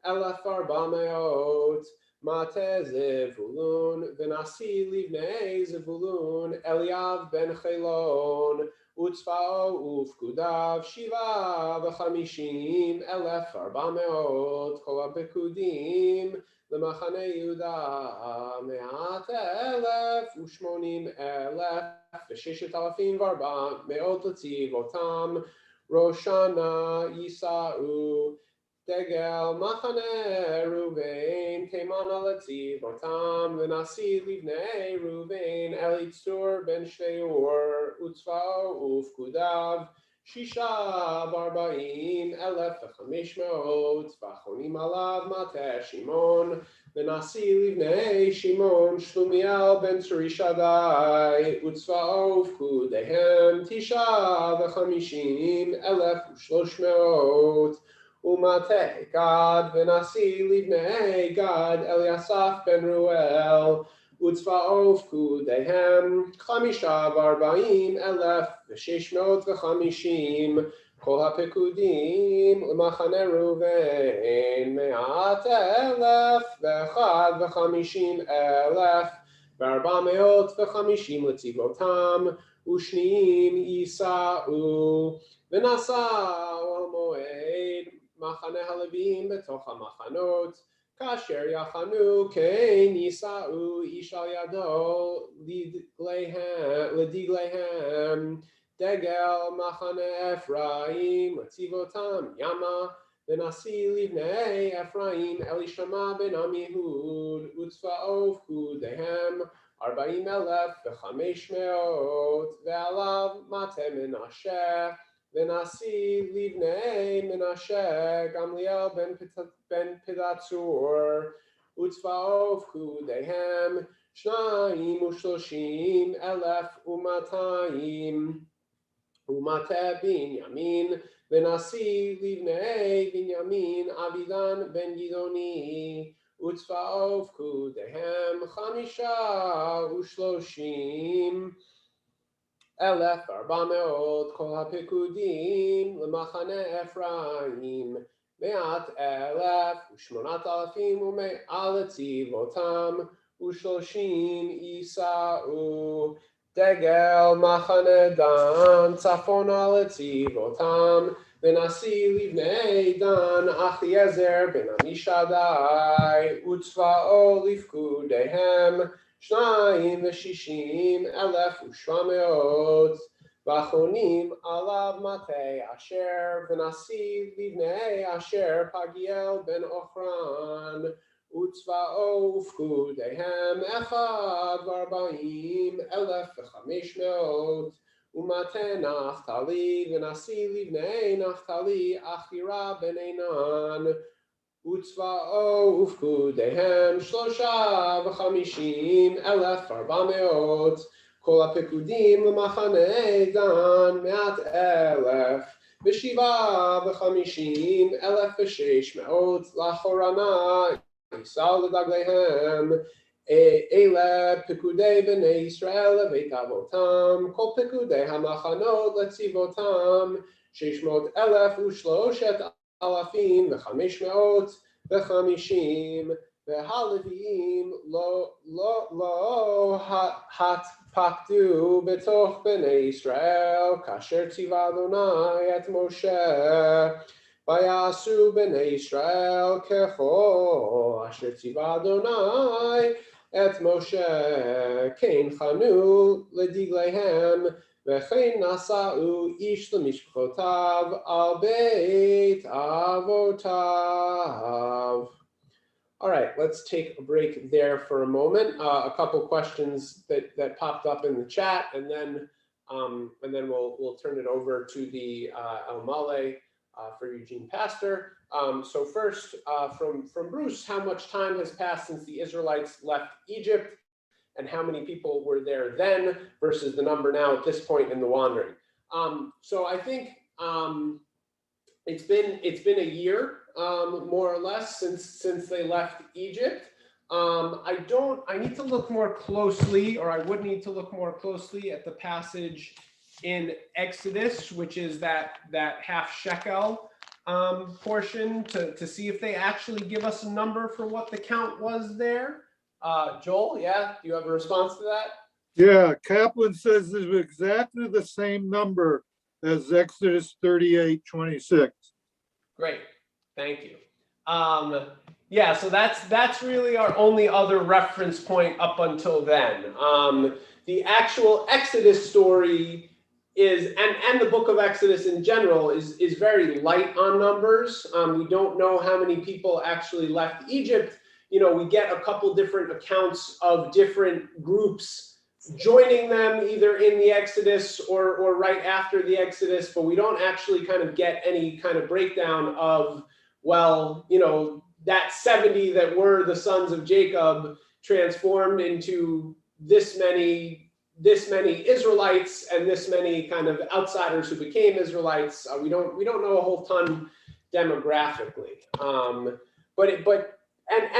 elef arba meot mate zevulun v'nasi livnei zevulun Eliav ben Chelon Utzva'o ufkudav shiva v'chamishim elef arba meot kol hapekudim למחנה יהודה 180,000 לצבאותם ראש שנה יישאו דגל מחנה ראובן תימנה לצבאותם ונשיא לבני ראובן אליצור בן שתיאור וצבאו ופקודיו 46,500 ואחרונים עליו מטה שמעון ונשיא לבני שמעון שלומיאל בן צורישדאי וצבאו ופקודיהם 59,300 ומטה גד ונשיא לבני גד אליאסף בן ראואל וצבאו ופקודיהם 45,650 כל הפקודים למחנה ראובן 151,450 לצבאותם ושניים יישאו ונסעו על מועד מחנה הלווים בתוך המחנות כאשר יחנו כן יישאו איש על ידו לדגליהם דגל מחנה אפרים לצבאותם ימה ונשיא לבני אפרים אלישמע בן עמיהוד וצבאו ופקודיהם 40,500 ועליו מטה מנשה ונשיא לבני מנשה גמליאל בן פדצור וצבאו ופקודיהם 32,200 ומטה בנימין ונשיא לבני בנימין אבידן בן גדעוני וצבאו ופקודיהם 35,400 כל הפקודים למחנה אפרים 100,000 לצבאותם ו30 יישאו דגל מחנה דן צפונה לצבאותם ונשיא לבני דן אחיעזר בן עמישדי וצבאו לפקודיהם 62,700 ואחרונים עליו מטה אשר ונשיא לבני אשר פגיאל בן אוחרן וצבאו ופקודיהם 41,500 ומטה נפתלי ונשיא לבני נפתלי אחירה בן עינן וצבאו ופקודיהם 53,400 כל הפקודים למחנה דן 157,600 לאחרונה יישא לדגליהם אלה פקודי בני ישראל לבית אבותם כל פקודי המחנות לצבאותם 600,350 והלוויים לא התפקדו בתוך בני ישראל כאשר ציווה אדוני את משה ויעשו בני ישראל ככל אשר ציווה אדוני את משה כן חנו לדגליהם וכן נשאו איש למשפחותיו על בית אבותיו. All right, let's take a break there for a moment. A couple questions that popped up in the chat, and then we'll turn it over to the El Male for Eugene Pastor. So first, from Bruce, how much time has passed since the Israelites left Egypt, and how many people were there then versus the number now at this point in the wandering? So I think it's been a year. More or less since they left Egypt. I need to look more closely, or I would need to look more closely at the passage in Exodus, which is that half shekel portion, to see if they actually give us a number for what the count was there. Joel, yeah, do you have a response to that? Yeah, Kaplan says it's exactly the same number as Exodus 38:26. Great, thank you. Yeah, so that's really our only other reference point up until then. The actual Exodus story is, and the book of Exodus in general is very light on numbers. We don't know how many people actually left Egypt. You know, we get a couple different accounts of different groups joining them either in the Exodus or right after the Exodus, but we don't actually kind of get any kind of breakdown of, well, you know, that 70 that were the sons of Jacob transformed into this many Israelites and this many kind of outsiders who became Israelites. We don't know a whole ton demographically, but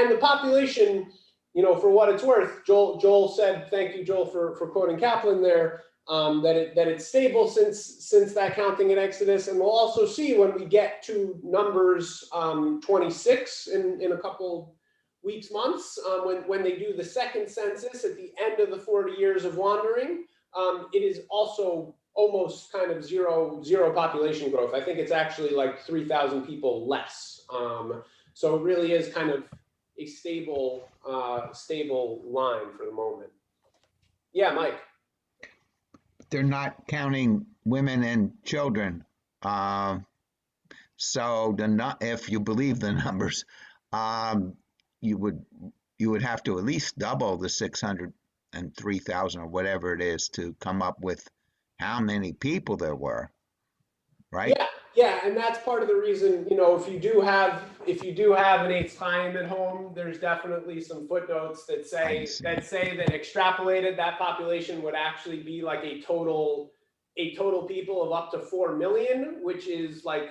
the population, you know, for what it's worth, Joel said, thank you, Joel, for quoting Kaplan there, that it's stable since that counting in Exodus, and we'll also see when we get to Numbers 26 in a couple weeks, months, when they do the second census at the end of the 40 years of wandering, it is also almost kind of zero population growth. I think it's actually like 3,000 people less. So it really is kind of a stable line for the moment. Yeah, Mike. They're not counting women and children. So if you believe the numbers, you would have to at least double the 603,000 or whatever it is to come up with how many people there were, right? Yeah, and that's part of the reason, you know, if you do have an eighth time at home, there's definitely some footnotes that say that extrapolated that population would actually be like a total people of up to 4 million, which is like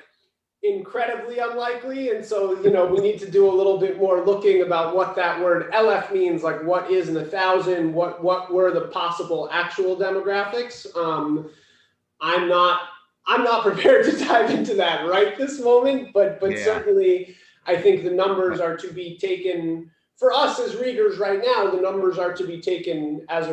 incredibly unlikely. And so, you know, we need to do a little bit more looking about what that word LF means, like what is in 1,000, what were the possible actual demographics. I'm not prepared to dive into that right this moment, but Yeah. Certainly I think the numbers are to be taken, for us as readers right now, the numbers are to be taken as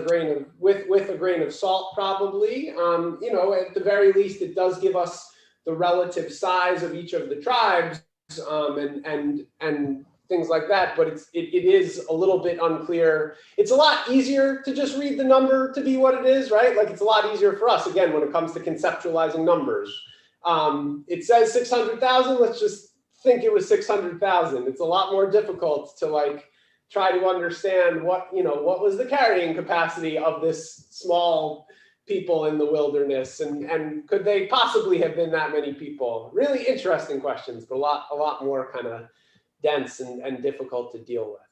with a grain of salt, probably. You know, at the very least, it does give us the relative size of each of the tribes, and things like that, but it is a little bit unclear. It's a lot easier to just read the number to be what it is, right? Like it's a lot easier for us, again, when it comes to conceptualizing numbers. It says 600,000, let's just think it was 600,000. It's a lot more difficult to like try to understand what was the carrying capacity of this small people in the wilderness, and could they possibly have been that many people? Really interesting questions, but a lot more kind of dense and difficult to deal with.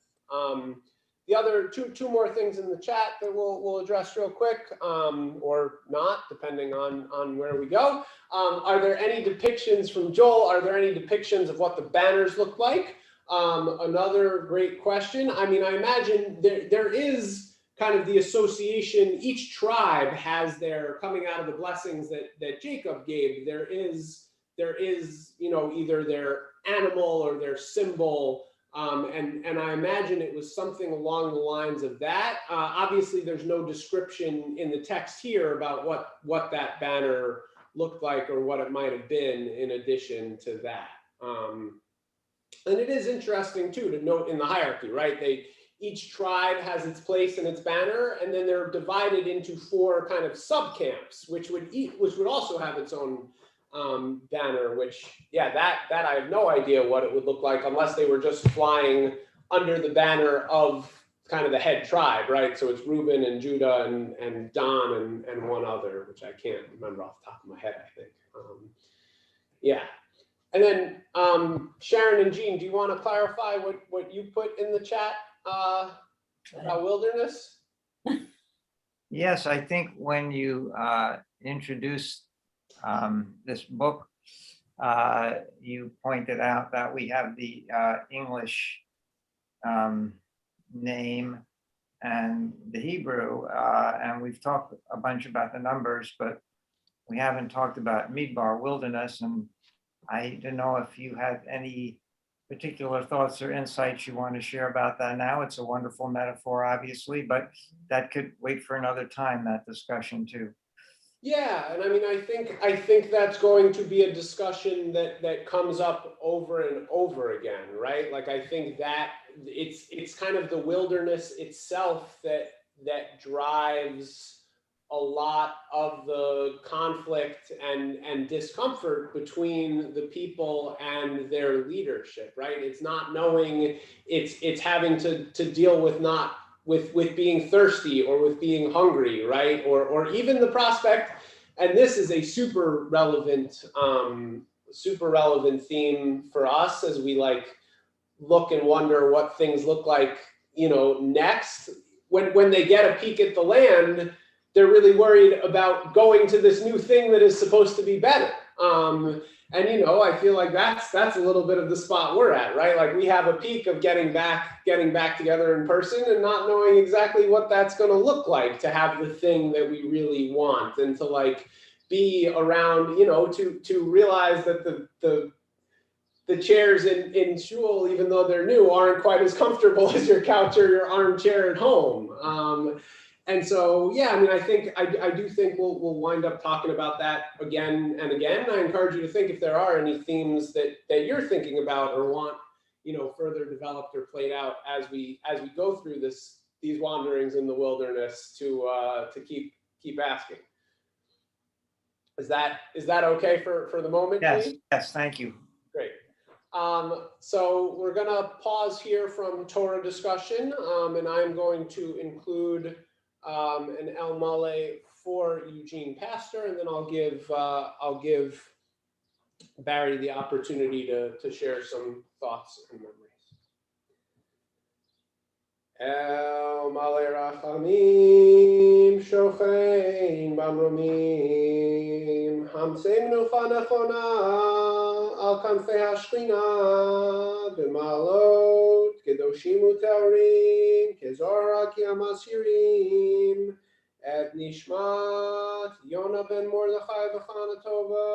The other two more things in the chat that we'll address real quick, or not, depending on where we go. Are there any depictions from Joel? Are there any depictions of what the banners look like? Another great question. I mean, I imagine there is kind of the association. Each tribe has their coming out of the blessings that Jacob gave. There is, you know, either their animal or their symbol, and I imagine it was something along the lines of that. Obviously, there's no description in the text here about what that banner looked like or what it might have been in addition to that. And it is interesting too to note in the hierarchy, right? Each tribe has its place and its banner, and then they're divided into 4 kind of subcamps, which would also have its own banner, which, yeah, that I have no idea what it would look like unless they were just flying under the banner of kind of the head tribe, right? So it's Reuben and Judah and Dan and one other, which I can't remember off the top of my head, I think. Yeah. And then Sharon and Jean, do you want to clarify what you put in the chat about wilderness? Yes, I think when you introduced this book, you pointed out that we have the English name and the Hebrew, and we've talked a bunch about the numbers, but we haven't talked about Midbar wilderness, and I didn't know if you had any particular thoughts or insights you want to share about that now. It's a wonderful metaphor, obviously, but that could wait for another time, that discussion too. Yeah, and I mean, I think that's going to be a discussion that comes up over and over again, right? Like, I think that it's kind of the wilderness itself that drives a lot of the conflict and discomfort between the people and their leadership, right? It's not knowing, it's having to deal with not with being thirsty or with being hungry, right? Or even the prospect, and this is a super relevant theme for us as we like look and wonder what things look like, you know, next. When they get a peek at the land, they're really worried about going to this new thing that is supposed to be better. And you know, I feel like that's a little bit of the spot we're at, right? Like we have a peak of getting back together in person and not knowing exactly what that's going to look like to have the thing that we really want, and to like be around, you know, to realize that the chairs in shul, even though they're new, aren't quite as comfortable as your couch or your armchair at home. And so, yeah, I mean, I do think we'll wind up talking about that again and again. I encourage you to think if there are any themes that you're thinking about or want, you know, further developed or played out as we go through these wanderings in the wilderness, to keep asking. Is that okay for the moment? Yes, Please? yes, thank you. Great. So we're gonna pause here from Torah discussion, and I'm going to include an El Male for Eugene Pastor, and then I'll give Barry the opportunity to share some thoughts and memories. El Male Rachamim Shochein Bamromim Hamsei Menucha Nechona Al Kanfei Hashchina B'malot Kedoshim U'Teorim Kezora Ki Amasirim Et Nishmat Yona Ben Mordechai V'Chana Tova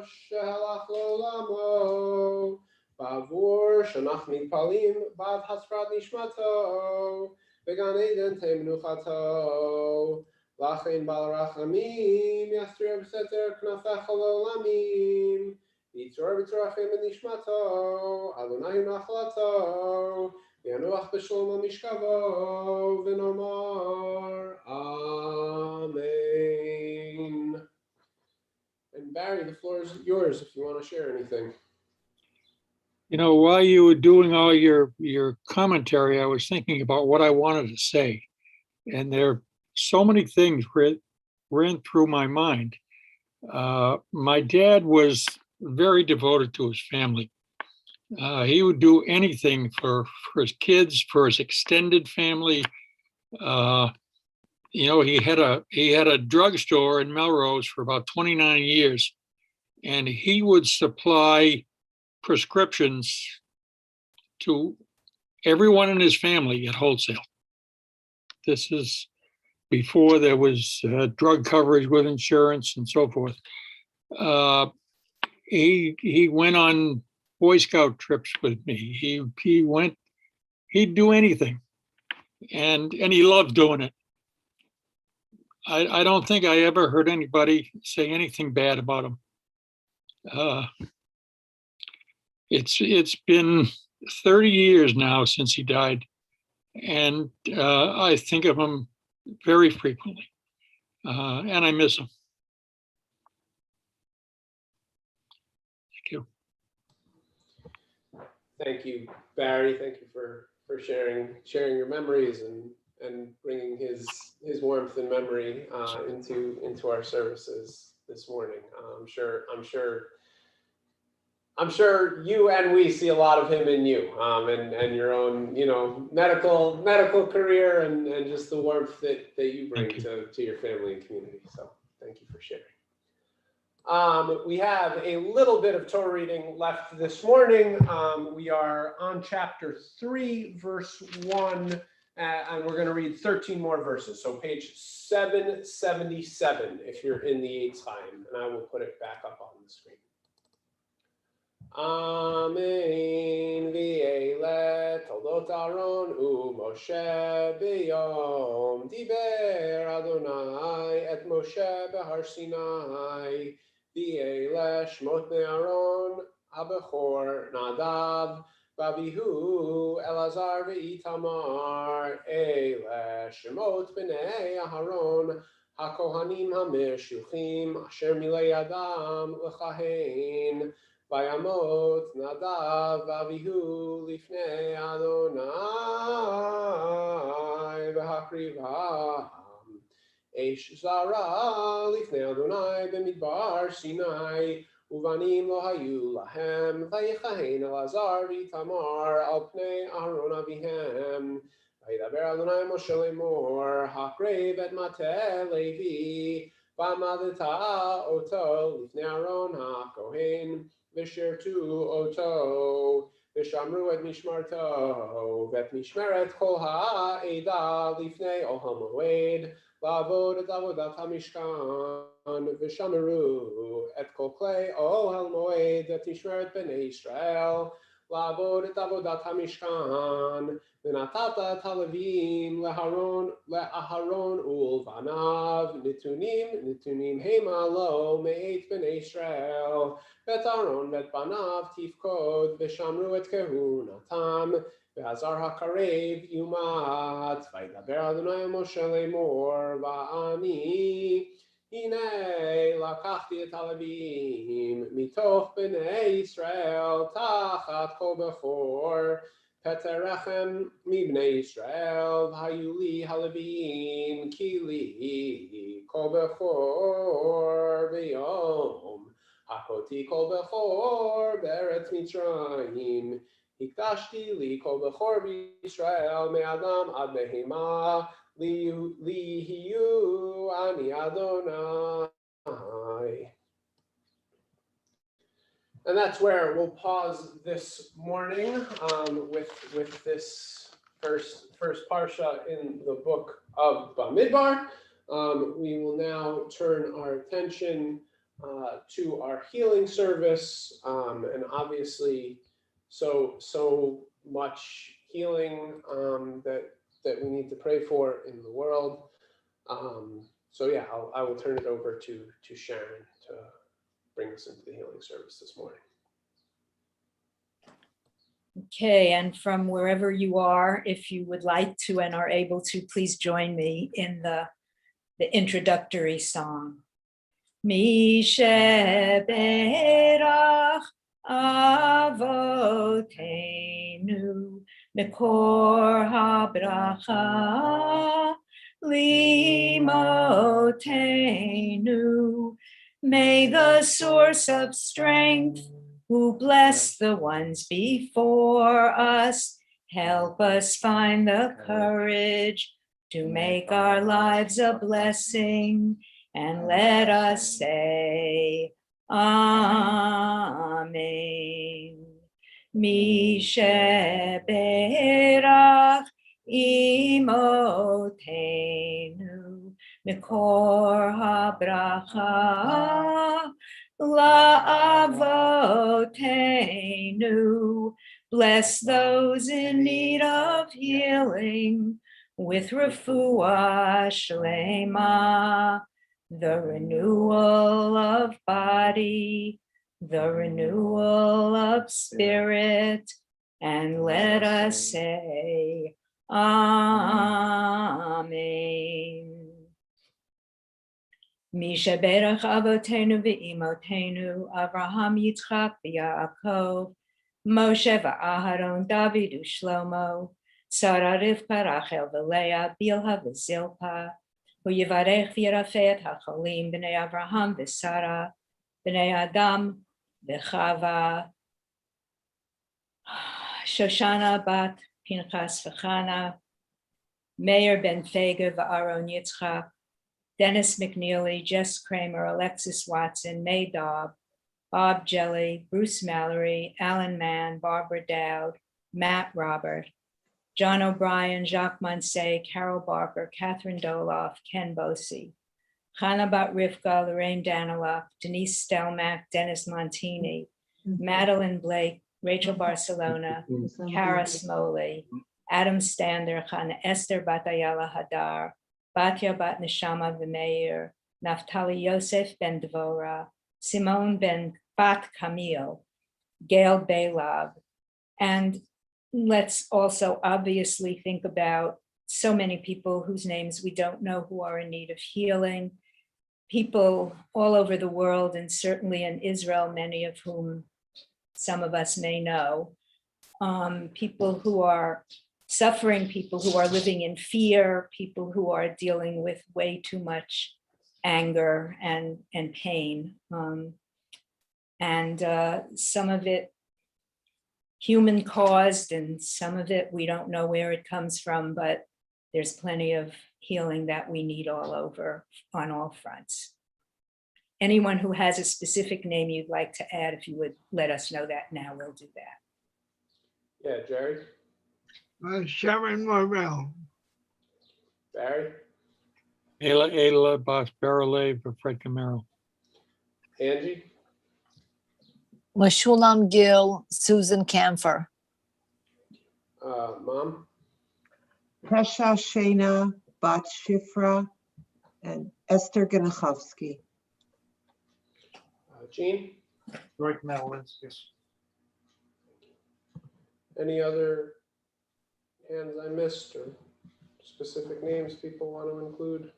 Shehalach L'Olamo Bavur Shanach Mitpalim Bav Hasrat Nishmato Began Eden Te Menuchato Lachein Bal Rachamim Yastrir B'Seter Knafech L'Olamim Yitzor B'Tzorachim Nishmato Adonai Nachlato Yanuach B'Shlom Mishkavo V'Nomar Amen. And Barry, the floor is yours if you want to share anything. You know, while you were doing all your commentary, I was thinking about what I wanted to say. And there are so many things ran through my mind. My dad was very devoted to his family. He would do anything for his kids, for his extended family. You know, he had a drugstore in Melrose for about 29 years, and he would supply prescriptions to everyone in his family at wholesale. This is before there was drug coverage with insurance and so forth. He went on Boy Scout trips with me. He'd do anything, and he loved doing it. I don't think I ever heard anybody say anything bad about him. It's been 30 years now since he died, and I think of him very frequently, and I miss him. Thank you. Thank you, Barry. Thank you for sharing your memories and bringing his warmth and memory into our services this morning. I'm sure you and we see a lot of him in you, and your own, you know, medical career and just the warmth that you bring to your family and community. So thank you for sharing. We have a little bit of Torah reading left this morning. We are on chapter 3, verse 1 And we're going to read 13 more verses. So page 777 if you're in the Eitz Chaim, and I will put it back up on the screen. Amen v'ele toldot Aaron u'Moshe b'yom diber Adonai et Moshe behar Sinai v'ele shmot bnei Aaron habechor Nadav v'Avihu Elazar v'itamar ele shemot bnei Aharon hakohanim hameshuchim asher milei adam l'chahen Vayamot Nadav v'Avihu lifnei Adonai v'hakrivam Eish zara lifnei Adonai Bamidbar Sinai uvanim lo hayu lahem vayichahen Elazar v'itamar al pnei Aaron avihem vayidaber Adonai Moshe lemor hakrev et mateh Levi v'amadeta oto lifnei Aaron hakohen V'shirtu oto, v'shamru et mishmarto, v'et mishmeret kol ha'eda lifnei ol ha'moed, la'avod et avodat ha'mishkan, v'shamru et kol klei ol ha'moed, et mishmeret b'nei Yisrael, la'avod et avodat ha'mishkan, v'natata et ha'levim le'aharon u'lvanav, nitunim hema lo me'et b'nei Yisrael, Bet Aaron bet banav tifkod v'shamru et kehunatam v'azar hakarev yumat v'yidaber Adonai Moshe lemor va'ani hine lakachti et halevim mitoch b'nei Yisrael tachat kol bechor peterechem mibnei Yisrael v'hayuli halevim kili kol bechor v'yom Hakoti kol bechor beretz Mitzrayim, hikdashti li kol bechor b'Yisrael me'adam ad behema li hiyu ani Adonai. And that's where we'll pause this morning with this first parsha in the book of Bamidbar. We will now turn our attention to our healing service, and obviously so much healing that we need to pray for in the world. So yeah, I will turn it over to Sharon to bring us into the healing service this morning. Okay, and from wherever you are, if you would like to and are able to, please join me in the introductory song. Mishe berach avotenu mekor habracha limotenu. May the source of strength, who bless the ones before us, help us find the courage to make our lives a blessing, and let us say, Amen. Mishe berach imotenu mikor habracha la'avotenu. Bless those in need of healing with refuah shlema, the renewal of body, the renewal of spirit, and let us say, Amen. Misha berach avotenu ve'imotenu, Avraham, Yitzchak, v'Yaakov, Moshe v'Aharon, David u'Shlomo, Sarah, Rivka, Rachel, v'Leah, Bilha, v'Zilpa, who yivarech v'yirafeh et hacholim, b'nei Avraham v'Sara, b'nei Adam v'Chava, Shoshana bat Pinchas v'Chana, Meir ben Fager v'Aaron Yitzchak, Dennis McNeely, Jess Kramer, Alexis Watson, May Daub, Bob Jelly, Bruce Mallory, Alan Mann, Barbara Dowd, Matt Robert, John O'Brien, Jacques Mansay, Carol Barker, Catherine Doloff, Ken Bosey, Chana Bat Rivka, Lorraine Danilov, Denise Stelmack, Dennis Montini, Madeline Blake, Rachel Barcelona, Kara Smoley, Adam Stander, Chana Esther Batayala Hadar, Batya Bat Neshama V'Meir, Naftali Yosef Ben Dvora, Simone Ben Bat Camille, Gail Bailav, and let's also obviously think about so many people whose names we don't know who are in need of healing, people all over the world, and certainly in Israel, many of whom some of us may know, people who are suffering, people who are living in fear, people who are dealing with way too much anger and pain. Some of it human caused, and some of it we don't know where it comes from, but there's plenty of healing that we need all over on all fronts. Anyone who has a specific name you'd like to add, if you would let us know that now, we'll do that. Yeah, Jerry, Sharon Morrell, Barry, Ayla Bas Barrelay for Fred Camaro. Angie, Meshulam Gill, Susan Camphor. Mom, Hesha Shana Bat Shifra, and Esther Ganachowski. Jean, George Metallinskis. any other hands I missed or specific names people want to include?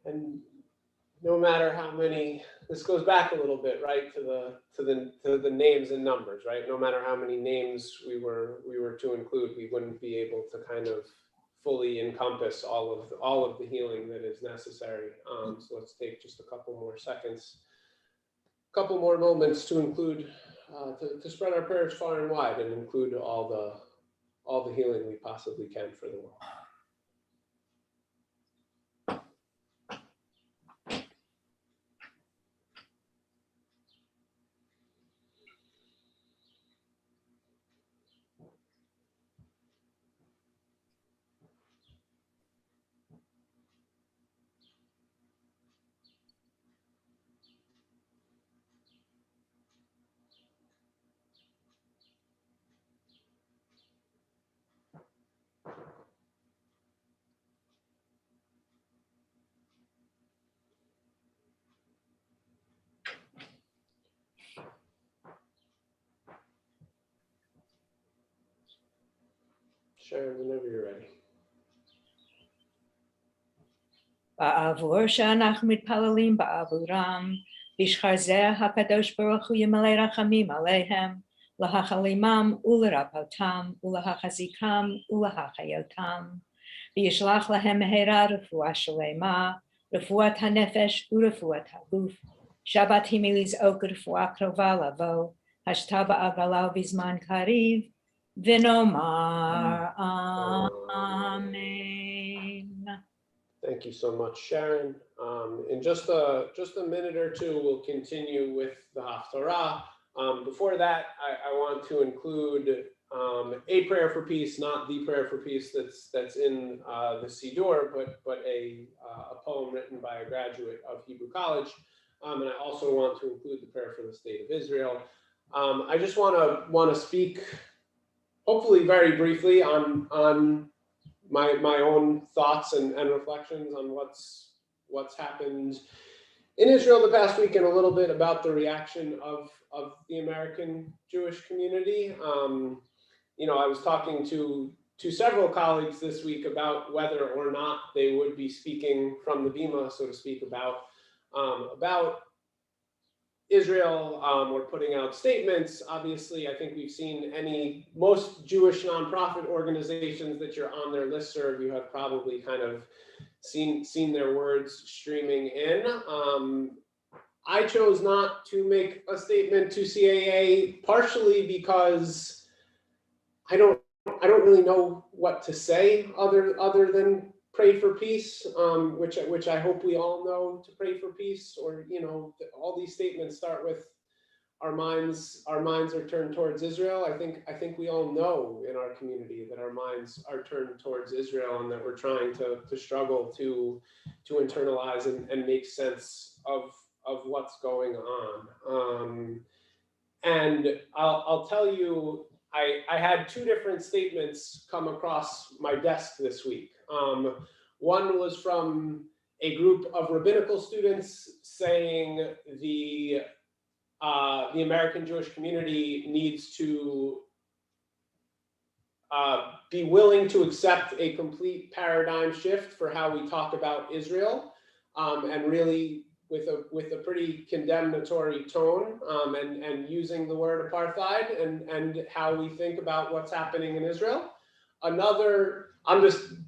And no matter how many, this goes back a little bit, right, to the names and numbers, right? No matter how many names we were to include, we wouldn't be able to kind of fully encompass all of the healing that is necessary. So let's take just a couple more seconds, a couple more moments to include, to spread our prayers far and wide and include all the healing we possibly can for the world. Sharon, whenever you're ready. בעבור שאנחנו מתפללים בעבורם, בשחר זה הקדוש ברוך הוא ימלא רחמים עליהם, להחלימם ולרפאותם, ולהחזיקם ולהחיותם, וישלח להם מהרה רפואה שלמה, רפואת הנפש ורפואת הגוף, שבת היא מלזעוק רפואה קרובה לבוא, השתה בעגלה ובזמן קריב, ונאמר אמן. Thank you so much, Sharon. In just a minute or two, we'll continue with the Haftarah. Before that, I want to include a prayer for peace, not the prayer for peace that's in the Siddur, but a poem written by a graduate of Hebrew College. And I also want to include the prayer for the state of Israel. I just want to speak, hopefully very briefly, on my own thoughts and reflections on what's happened in Israel the past week, and a little bit about the reaction of the American Jewish community. I was talking to several colleagues this week about whether or not they would be speaking from the bima, so to speak, about Israel, or putting out statements. Obviously, I think we've seen most Jewish nonprofit organizations that you're on their listserv, you have probably kind of seen their words streaming in. I chose not to make a statement to CAA, partially because I don't really know what to say other than pray for peace, which I hope we all know to pray for peace. Or all these statements start with our minds are turned towards Israel. I think we all know in our community that our minds are turned towards Israel, and that we're trying to struggle to internalize and make sense of what's going on. And I'll tell you, I had two different statements come across my desk this week. One was from a group of rabbinical students saying the American Jewish community needs to be willing to accept a complete paradigm shift for how we talk about Israel, and really with a pretty condemnatory tone, and using the word apartheid and how we think about what's happening in Israel. Another,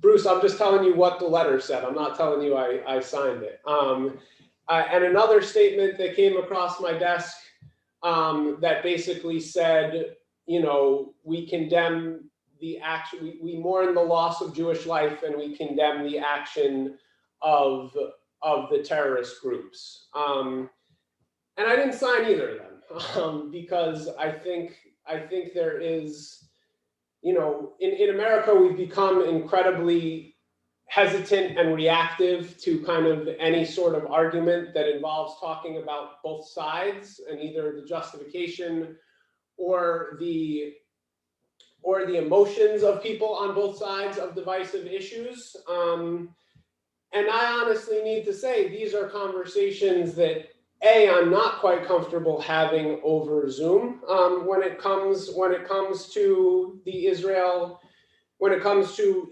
Bruce, I'm just telling you what the letter said. I'm not telling you I signed it. And another statement that came across my desk that basically said, you know, we condemn the action, we mourn the loss of Jewish life, and we condemn the action of the terrorist groups. And I didn't sign either of them because I think there is, you know, in America, we've become incredibly hesitant and reactive to kind of any sort of argument that involves talking about both sides and either the justification or the emotions of people on both sides of divisive issues. And I honestly need to say, these are conversations that I'm not quite comfortable having over Zoom when it comes to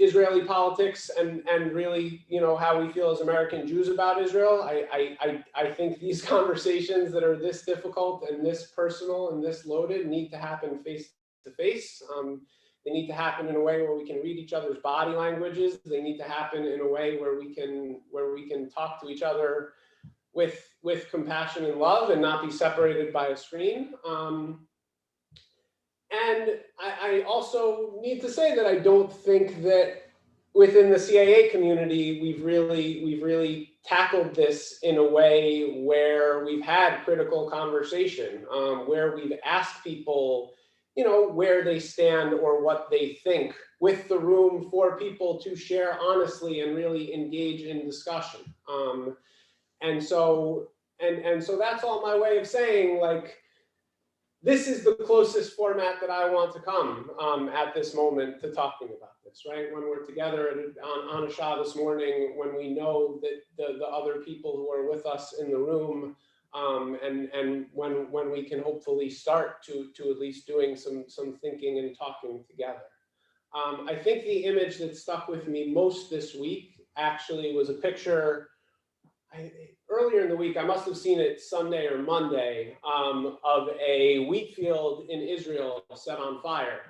Israeli politics and really, you know, how we feel as American Jews about Israel. I think these conversations that are this difficult and this personal and this loaded need to happen face to face. They need to happen in a way where we can read each other's body languages. They need to happen in a way where we can talk to each other with compassion and love and not be separated by a screen. And I also need to say that I don't think that within the CAA community, we've really tackled this in a way where we've had critical conversation, where we've asked people, you know, where they stand or what they think, with the room for people to share honestly and really engage in discussion. And so that's all my way of saying, like, this is the closest format that I want to come at this moment to talking about this, right? When we're together on a Shabbos morning, when we know that the other people who are with us in the room, and when we can hopefully start to at least doing some thinking and talking together. I think the image that stuck with me most this week actually was a picture. Earlier in the week, I must have seen it Sunday or Monday, of a wheat field in Israel set on fire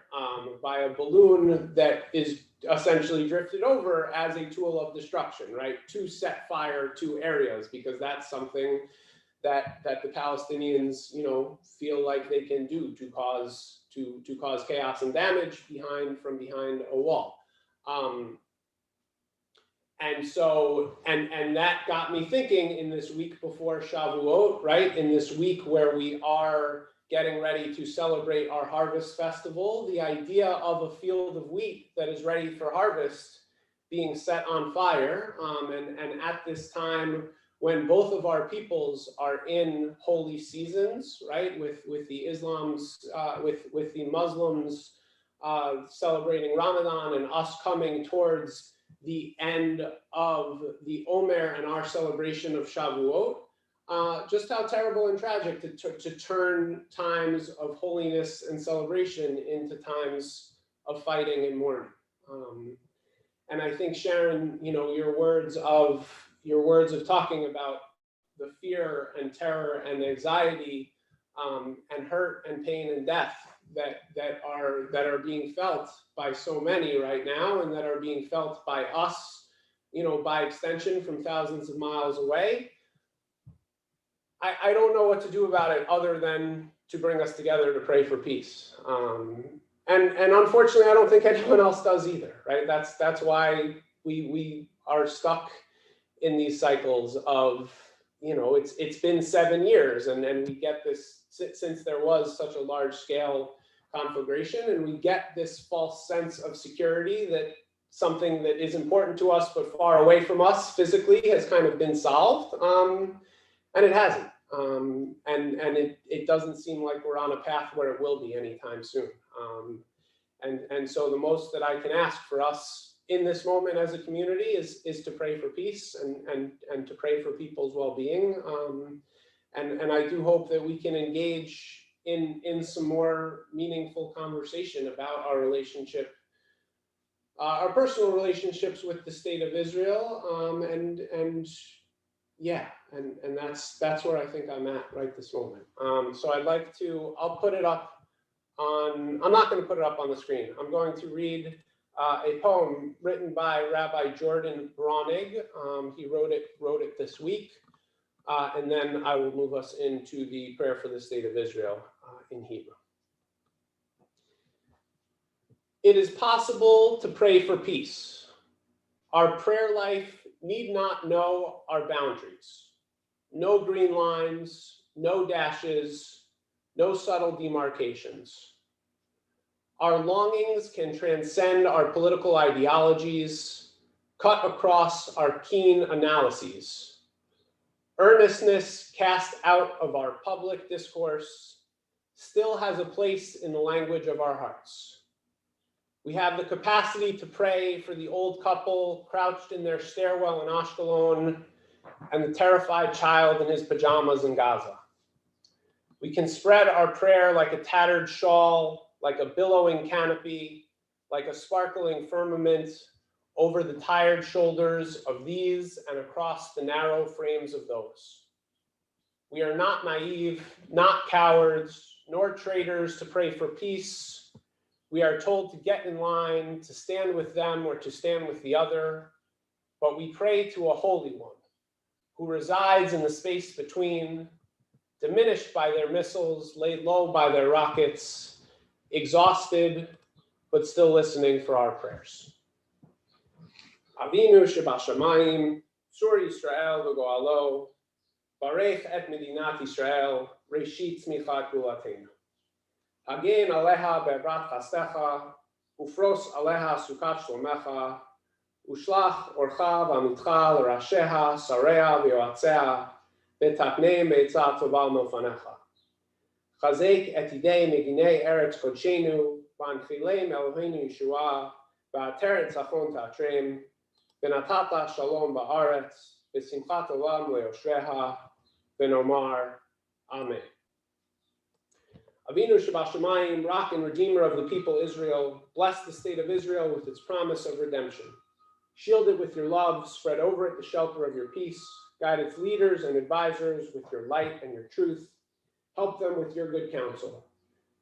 by a balloon that is essentially drifted over as a tool of destruction, right? To set fire to areas, because that's something that the Palestinians, you know, feel like they can do to cause chaos and damage from behind a wall. And so, and that got me thinking in this week before Shavuot, right? In this week where we are getting ready to celebrate our harvest festival, the idea of a field of wheat that is ready for harvest being set on fire. And at this time when both of our peoples are in holy seasons, right? With the with the Muslims celebrating Ramadan, and us coming towards the end of the Omer and our celebration of Shavuot, just how terrible and tragic to turn times of holiness and celebration into times of fighting and mourning. And I think, Sharon, you know, your words of talking about the fear and terror and anxiety and hurt and pain and death that are being felt by so many right now, and that are being felt by us, you know, by extension from thousands of miles away. I don't know what to do about it other than to bring us together to pray for peace. And unfortunately, I don't think anyone else does either, right? That's why we are stuck in these cycles of it's been 7 years, and we get this since there was such a large scale conflagration, and we get this false sense of security that something that is important to us but far away from us physically has kind of been solved, and it hasn't. And it doesn't seem like we're on a path where it will be anytime soon. And so the most that I can ask for us in this moment as a community is to pray for peace and to pray for people's well-being. And I do hope that we can engage in some more meaningful conversation about our relationship, our personal relationships with the state of Israel, and that's where I think I'm at right this moment. So I'll put it up on, I'm not going to put it up on the screen. I'm going to read a poem written by Rabbi Jordan Bronig. He wrote it this week, and then I will move us into the prayer for the state of Israel in Hebrew. It is possible to pray for peace. Our prayer life need not know our boundaries. No green lines, no dashes, no subtle demarcations. Our longings can transcend our political ideologies, cut across our keen analyses. Earnestness cast out of our public discourse still has a place in the language of our hearts. We have the capacity to pray for the old couple crouched in their stairwell in Ashkelon and the terrified child in his pajamas in Gaza. We can spread our prayer like a tattered shawl, like a billowing canopy, like a sparkling firmament over the tired shoulders of these and across the narrow frames of those. We are not naive, not cowards, nor traitors to pray for peace. We are told to get in line, to stand with them or to stand with the other, but we pray to a holy one who resides in the space between, diminished by their missiles, laid low by their rockets, exhausted, but still listening for our prayers. Avinu shebashamayim, Sur Yisrael v'go'alo, Barech et Medinat Yisrael, Reshit tzmichat geulatenu. Hagen aleha be'evrat chastecha, ufros aleha sukat shlomecha, ushlach orcha v'amitcha l'rasheha, sareha v'yoatzea, v'taknei me'etzat tova milfanecha. Chazek et idei meginei eretz kodshenu, v'anchileim Eloheinu Yeshua, v'ateret tzachon ta'atrem, v'natata shalom ba'aretz, v'simchat olam le'yoshreha, v'nomar, Amen. Avinu Shebashamayim, Rock and Redeemer of the people Israel, bless the state of Israel with its promise of redemption. Shield it with your love, spread over it the shelter of your peace, guide its leaders and advisors with your light and your truth. Help them with your good counsel.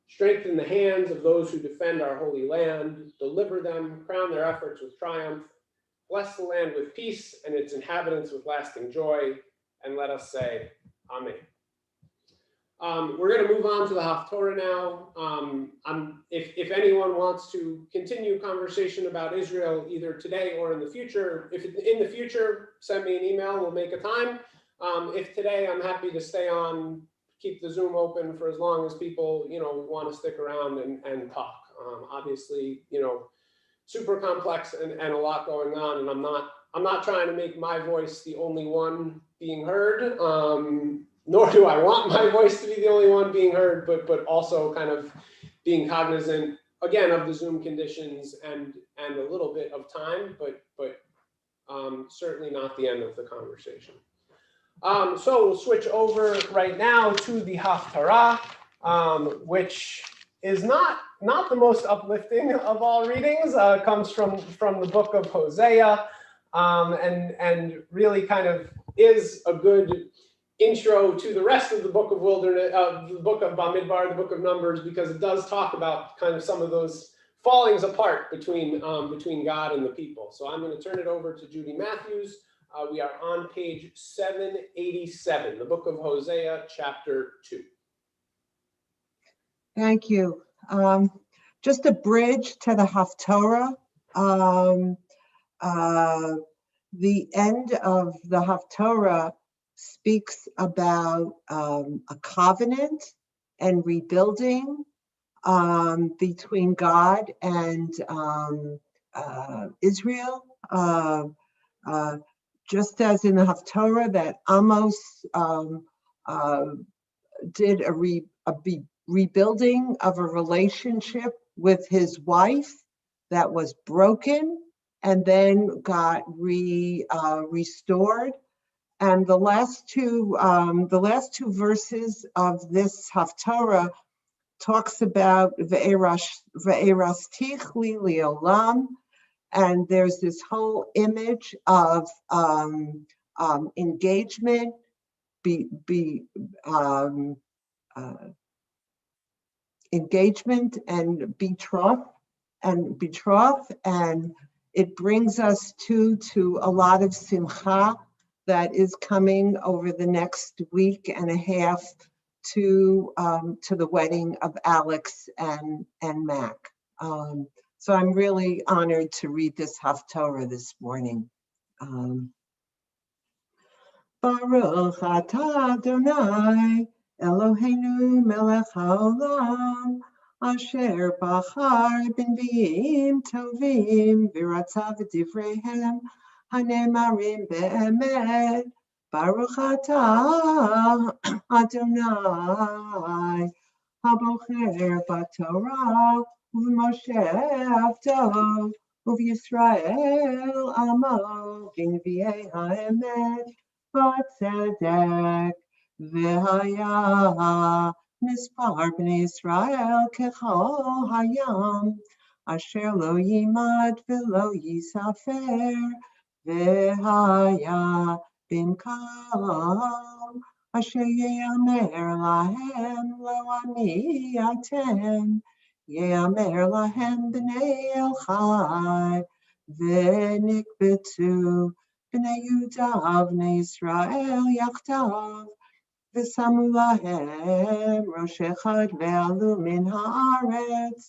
Strengthen the hands of those who defend our holy land, deliver them, crown their efforts with triumph. Bless the land with peace and its inhabitants with lasting joy, and let us say, Amen. We're going to move on to the Haftorah now. If anyone wants to continue conversation about Israel either today or in the future, if in the future, send me an email, we'll make a time. If today, I'm happy to stay on, keep the Zoom open for as long as people, want to stick around and talk. Obviously, super complex and a lot going on, and I'm not trying to make my voice the only one being heard. Nor do I want my voice to be the only one being heard, but also kind of being cognizant, again, of the Zoom conditions and a little bit of time, but certainly not the end of the conversation. So we'll switch over right now to the Haftarah, which is not the most uplifting of all readings. Comes from the book of Hosea, and really kind of is a good intro to the rest of the book of Wilderness, the book of Bamidbar, the book of Numbers, because it does talk about kind of some of those fallings apart between God and the people. So I'm going to turn it over to Judy Matthews. We are on page 787, the book of Hosea, chapter 2. Thank you. Just a bridge to the Haftorah. The end of the Haftorah speaks about a covenant and rebuilding between God and Israel. Just as in the Haftorah that Amos did a rebuilding of a relationship with his wife that was broken and then got restored. And the last two verses of this Haftorah talks about ve'erastich li le'olam, and there's this whole image of engagement, engagement and betroth, and it brings us to a lot of simcha that is coming over the next week and a half to the wedding of Alex and Mac. So I'm really honored to read this Haftorah this morning. Baruch atah Adonai Eloheinu melech haolam asher bachar b'nviim tovim v'ratzav v'divreihem hanemarim be'emet. Baruch atah Adonai habocher b'torah u'v'moshe avdo u'v'Yisrael amo b'nviei ha'emet v'tzedek v'haya mispar b'nei Yisrael kechol hayam asher lo yimad v'lo yisafer v'haya b'mkal asher ye'amer lahem lo ani atem ye'amer lahem b'nei el chai v'nikbetu b'nei Yehuda b'nei Yisrael yachdav v'samu lahem rosh echad ve'alu min haaretz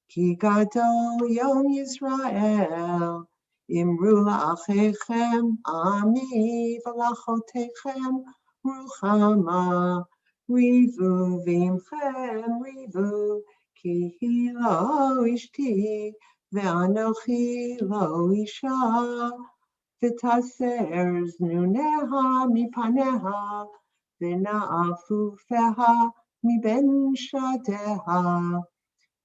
ki gadol yom Yisrael imru la'achechem ami v'lachotechem ruchama rivu v'imchem rivu ki hi lo ishti ve'anochi lo isha v'taser znuneha mipaneha v'na'afufeha miben shadeha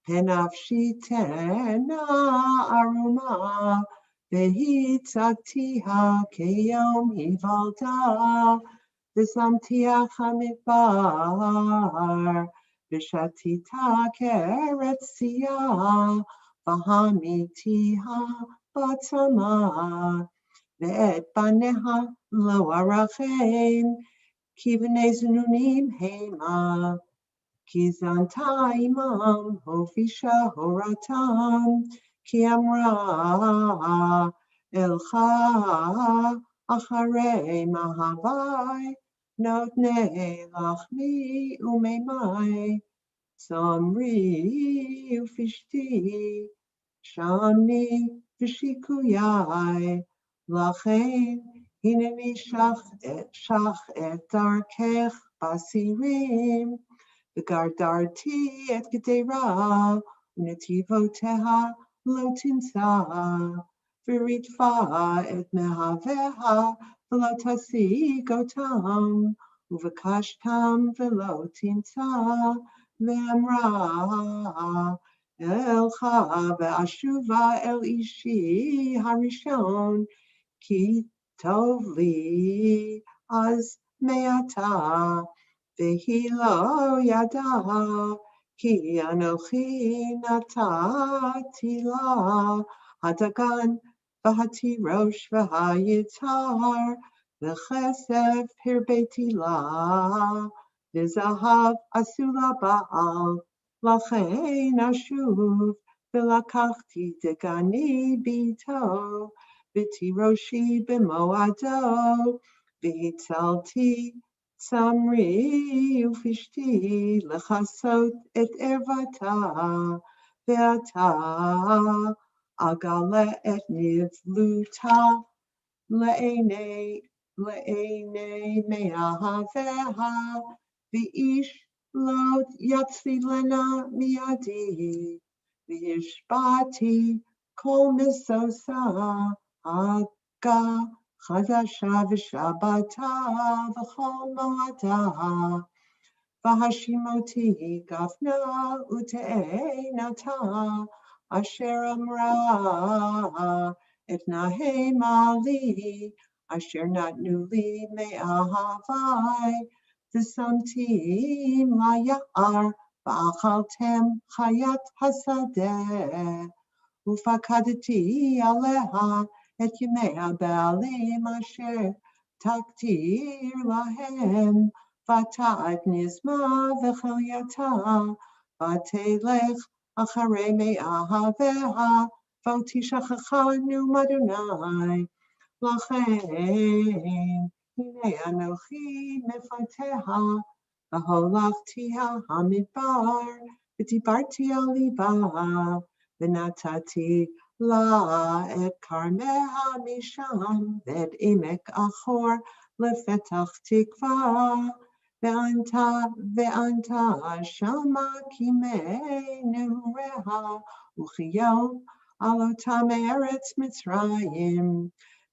penafshi tena aruma v'hitzaktiha keyom hivalta v'samtiach hamidbar v'shatita keretz siyah v'hamitiha batzama ve'et baneha lo arachem ki v'nei zununim hema ki zanta imam hofisha horatam ki amra elcha acharei mahavai notnei lachmi umeimai samri ufishti shani v'shikuyai lachein hineni shach et darkech basirim v'gardarti et gedera unetivoteha lo tinsa v'ritva et mehaveha v'lo tasigotam uv'kashtam v'lo tinsa v'emra elcha ve'ashuva el ishi harishon ki tov li az me'ata v'hi lo yada ki anochi natati la hadagan v'hatirosh v'hayitzar v'chesef hirbeti la v'zahav asula ba'al lachein ashuv v'lakachti degani bito v'tiroshi b'moado v'hitzalti Samri ufishti lechasot et ervata ve'ata agale et nivluta le'enei לעיני מאהביה, ואיש לא יצילנה מידי, והשבעתי כל משושה, הגה חדשה ושבתה וכל מועדה. והשימותי גפנה ותאנתה, אשר אמרה אתנהמה לי, אשר נתנו לי מאהבי, ושמתים ליער, ואכלתם חיית השדה, ופקדתי עליה את ימי הבעלים אשר תקטיר להם, ותעד נזמה וכלייתה, ותלך אחרי מאהביה, ותשכחנו מאדוני. לכן הנה אנוכי מפתיה, והולכתי המדבר, ודיברתי על ליבה, ונתתי לה את כרמיה משם, ואת עמק אחור לפתח תקווה, וענתה שמה כימי נעוריה, וכיום על אותה מארץ מצרים.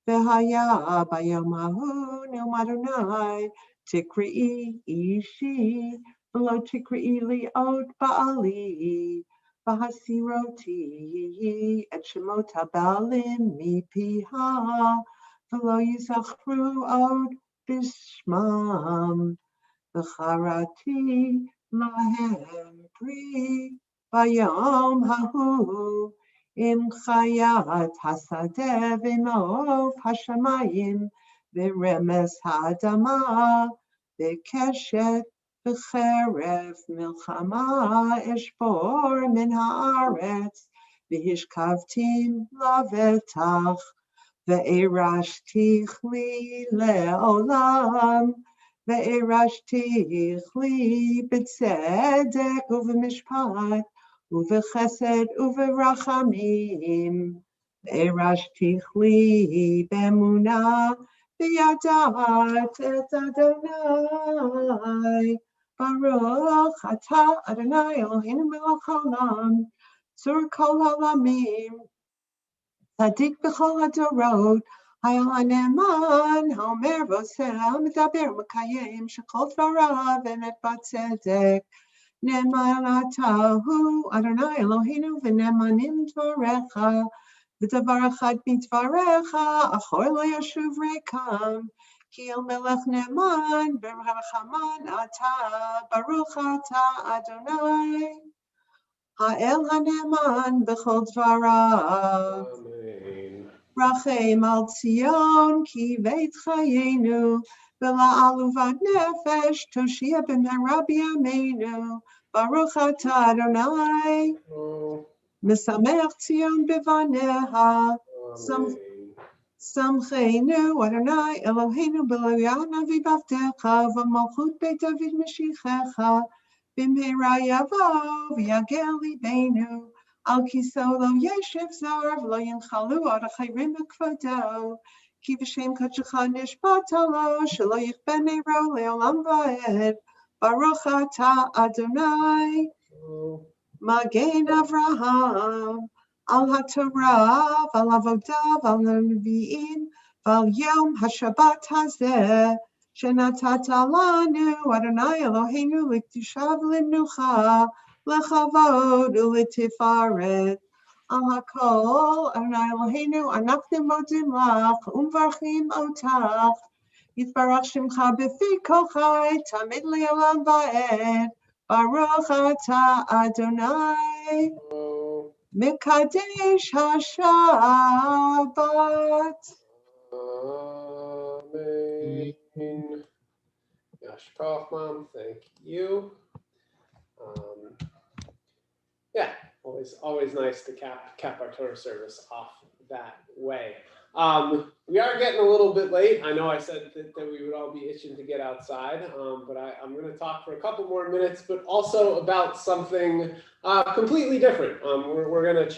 והיה ביום ההוא נאום אדוני, תקראי אישי, ולא תקראי לי עוד בעלי, והסירותי את שמות הבעלים מפיה, ולא יזכרו עוד בשמם, וחרתי להם פרי ביום ההוא, עם חיית השדה ומעוף השמיים, ורמס האדמה, וקשת וחרב מלחמה אשבור מן הארץ, והשכבתים לבטח, ואירשתיך לי לעולם, ואירשתיך לי בצדק ובמשפט, ובחסד וברחמים, ואירשתיך לי באמונה, וידעת את אדוני. ברוך אתה אדוני אלוהינו מלך העולם, צור כל העולמים, צדיק בכל הדורות, האל הנאמן, האומר ועושה, המדבר ומקיים, שכל דבריו אמת בצדק. נאמן אתה הוא אדוני אלוהינו, ונאמנים דבריך, ודבר אחד מדבריך אחור לא ישוב ריקם, כי אל מלך נאמן ברחמן אתה, ברוך אתה אדוני, האל הנאמן בכל דבריו. רחם על ציון כי בית חיינו, ולעלובת נפש תושיע במהרה בימינו, ברוך אתה אדוני. משמח ציון בבניה, שמחנו אדוני אלוהינו בלויה נביא בעבדך, ומלכות בית דוד משיחך, במהרה יבוא ויגל ליבנו, על כיסאו לא ישב זר, ולא ינחלו עוד אחרים בכבודו, כי בשם קדשך נשבעת לו, שלא יכבה נרו לעולם ועד, ברוך אתה אדוני. מגן אברהם, על התורה ועל עבודה ועל הנביאים, ועל יום השבת הזה, שנתת לנו, אדוני אלוהינו, לקדושה ולמנוחה, לכבוד ולתפארת. על הכל, אדוני אלוהינו, אנחנו מודים לך ומברכים אותך. יתברך שמך בפי כל חי, תמיד לעולם ועד. ברוך אתה אדוני, מקדש השבת. Amen. Yash Mom, thank you. Yeah, always nice to cap our Torah service off that way. We are getting a little bit late. I know I said that we would all be itching to get outside, but I'm going to talk for a couple more minutes, but also about something completely different. We're going to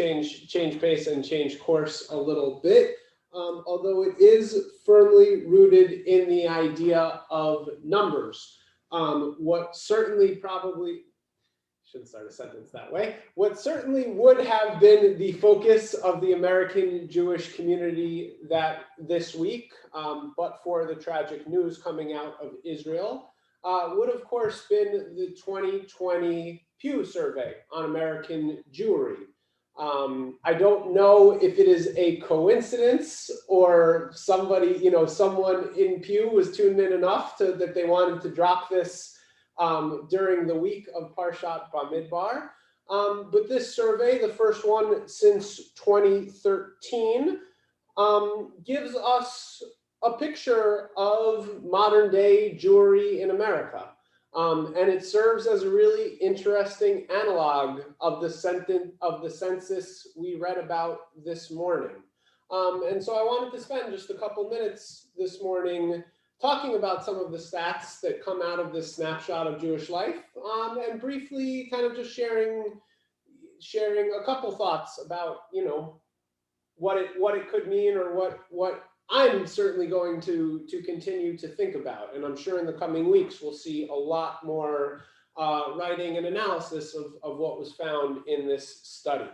change pace and change course a little bit. although it is firmly rooted in the idea of numbers. What certainly probably, shouldn't start a sentence that way, what certainly would have been the focus of the American Jewish community this week, but for the tragic news coming out of Israel, would of course been the 2020 Pew survey on American Jewry. I don't know if it is a coincidence or somebody, someone in Pew was tuned in enough that they wanted to drop this during the week of Parshat Bamidbar. But this survey, the first one since 2013, gives us a picture of modern day Jewry in America. And it serves as a really interesting analog of the census we read about this morning. And so I wanted to spend just a couple minutes this morning talking about some of the stats that come out of this snapshot of Jewish life, and briefly kind of just sharing a couple thoughts about, what it could mean, or what I'm certainly going to continue to think about. And I'm sure in the coming weeks, we'll see a lot more writing and analysis of what was found in this study.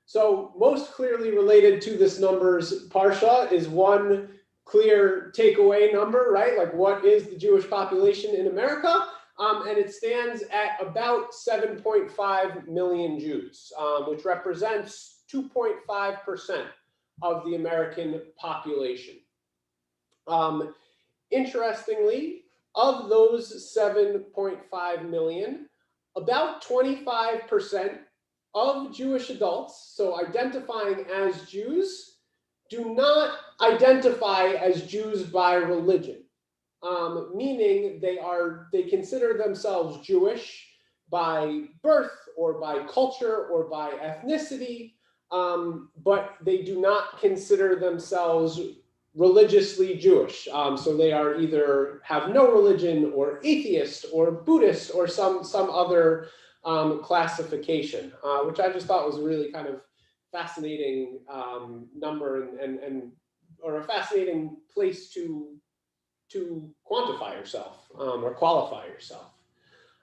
So most clearly related to this numbers parsha is one clear takeaway number, right? Like, what is the Jewish population in America? And it stands at about 7.5 million Jews, which represents 2.5% of the American population. Interestingly, of those 7.5 million, about 25% of Jewish adults, so identifying as Jews, do not identify as Jews by religion, meaning they consider themselves Jewish by birth or by culture or by ethnicity, but they do not consider themselves religiously Jewish. So they are either have no religion, or atheist, or Buddhist, or some other classification, which I just thought was a really kind of fascinating number or a fascinating place to quantify yourself or qualify yourself.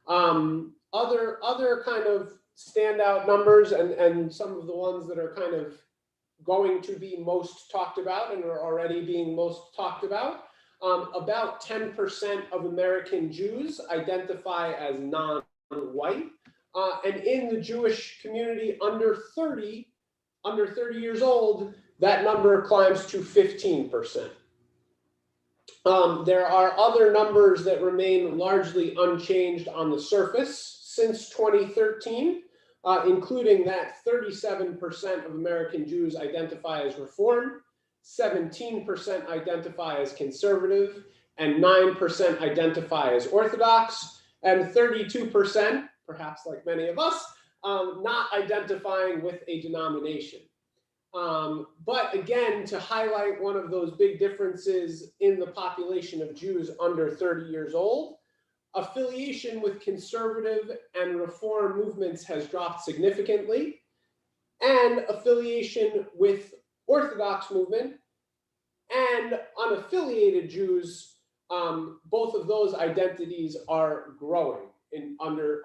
Other kind of standout numbers, and some of the ones that are kind of going to be most talked about and are already being most talked about. About 10% of American Jews identify as non-white, and in the Jewish community under 30 years old, that number climbs to 15%. There are other numbers that remain largely unchanged on the surface since 2013, including that 37% of American Jews identify as Reform, 17% identify as conservative, and 9% identify as Orthodox, and 32%, perhaps like many of us, not identifying with a denomination. But again, to highlight one of those big differences in the population of Jews under 30 years old, affiliation with conservative and reform movements has dropped significantly, and affiliation with Orthodox movement and unaffiliated Jews, both of those identities are growing in under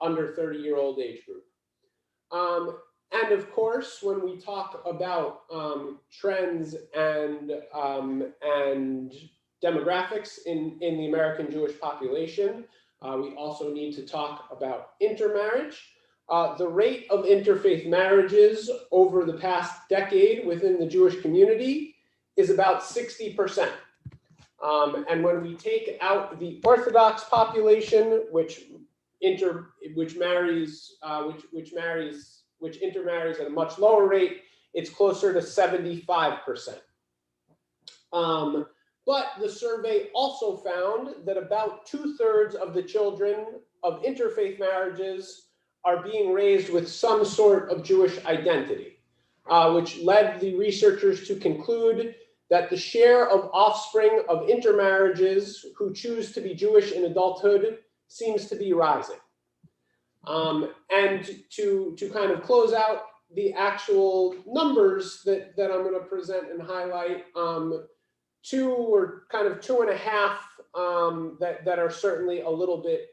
30-year-old age group. And of course, when we talk about trends and demographics in the American Jewish population, we also need to talk about intermarriage. The rate of interfaith marriages over the past decade within the Jewish community is about 60%. And when we take out the Orthodox population, which intermarries at a much lower rate, it's closer to 75%. But the survey also found that about 2/3 of the children of interfaith marriages are being raised with some sort of Jewish identity, which led the researchers to conclude that the share of offspring of intermarriages who choose to be Jewish in adulthood seems to be rising. And to kind of close out the actual numbers that I'm going to present and highlight, two or kind of 2.5 that are certainly a little bit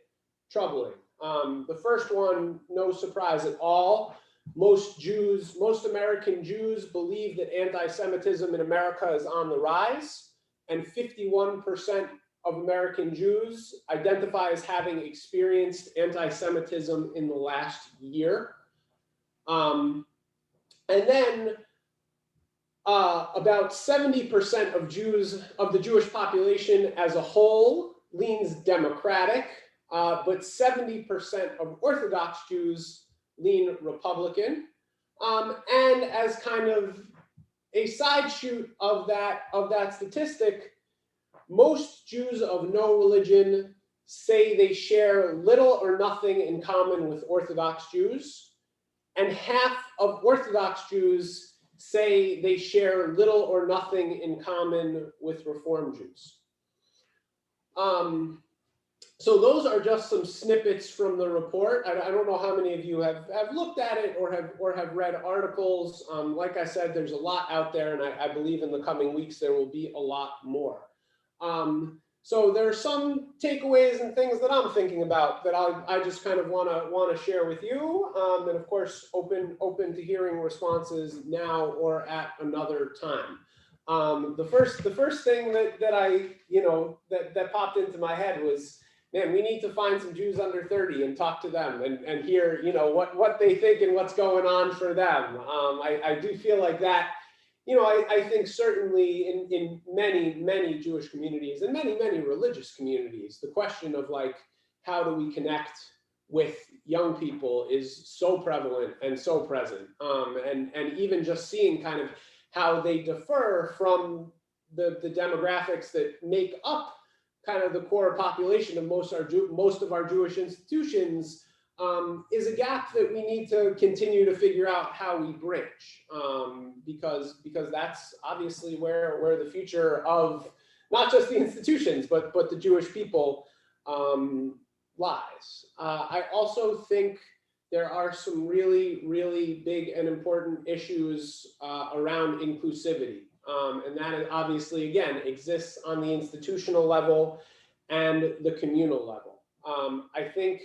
troubling. The first one, no surprise at all. Most American Jews believe that anti-Semitism in America is on the rise, and 51% of American Jews identify as having experienced anti-Semitism in the last year. And then about 70% of the Jewish population as a whole leans Democratic, but 70% of Orthodox Jews lean Republican. And as kind of a side shoot of that statistic, most Jews of no religion say they share little or nothing in common with Orthodox Jews, and half of Orthodox Jews say they share little or nothing in common with Reform Jews. So those are just some snippets from the report. I don't know how many of you have looked at it or have read articles. Like I said, there's a lot out there, and I believe in the coming weeks there will be a lot more. So there are some takeaways and things that I'm thinking about that I just kind of want to share with you, and of course open to hearing responses now or at another time. The first thing that I that popped into my head was, man, we need to find some Jews under 30 and talk to them and hear what they think and what's going on for them. I do feel like that. I think certainly in many Jewish communities and many religious communities, the question of like, how do we connect with young people is so prevalent and so present. And even just seeing kind of how they differ from the demographics that make up kind of the core population of most of our Jewish institutions is a gap that we need to continue to figure out how we bridge, because that's obviously where the future of not just the institutions but the Jewish people lies. I also think there are some really big and important issues around inclusivity, and that obviously again exists on the institutional level and the communal level. I think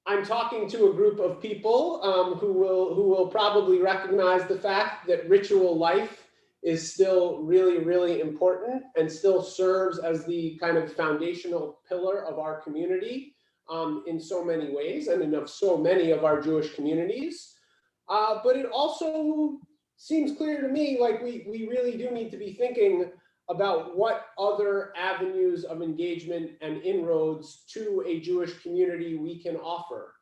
I'm talking to a group of people who will probably recognize the fact that ritual life is still really important and still serves as the kind of foundational pillar of our community in so many ways and in so many of our Jewish communities. But it also seems clear to me like we really do need to be thinking about what other avenues of engagement and inroads to a Jewish community we can offer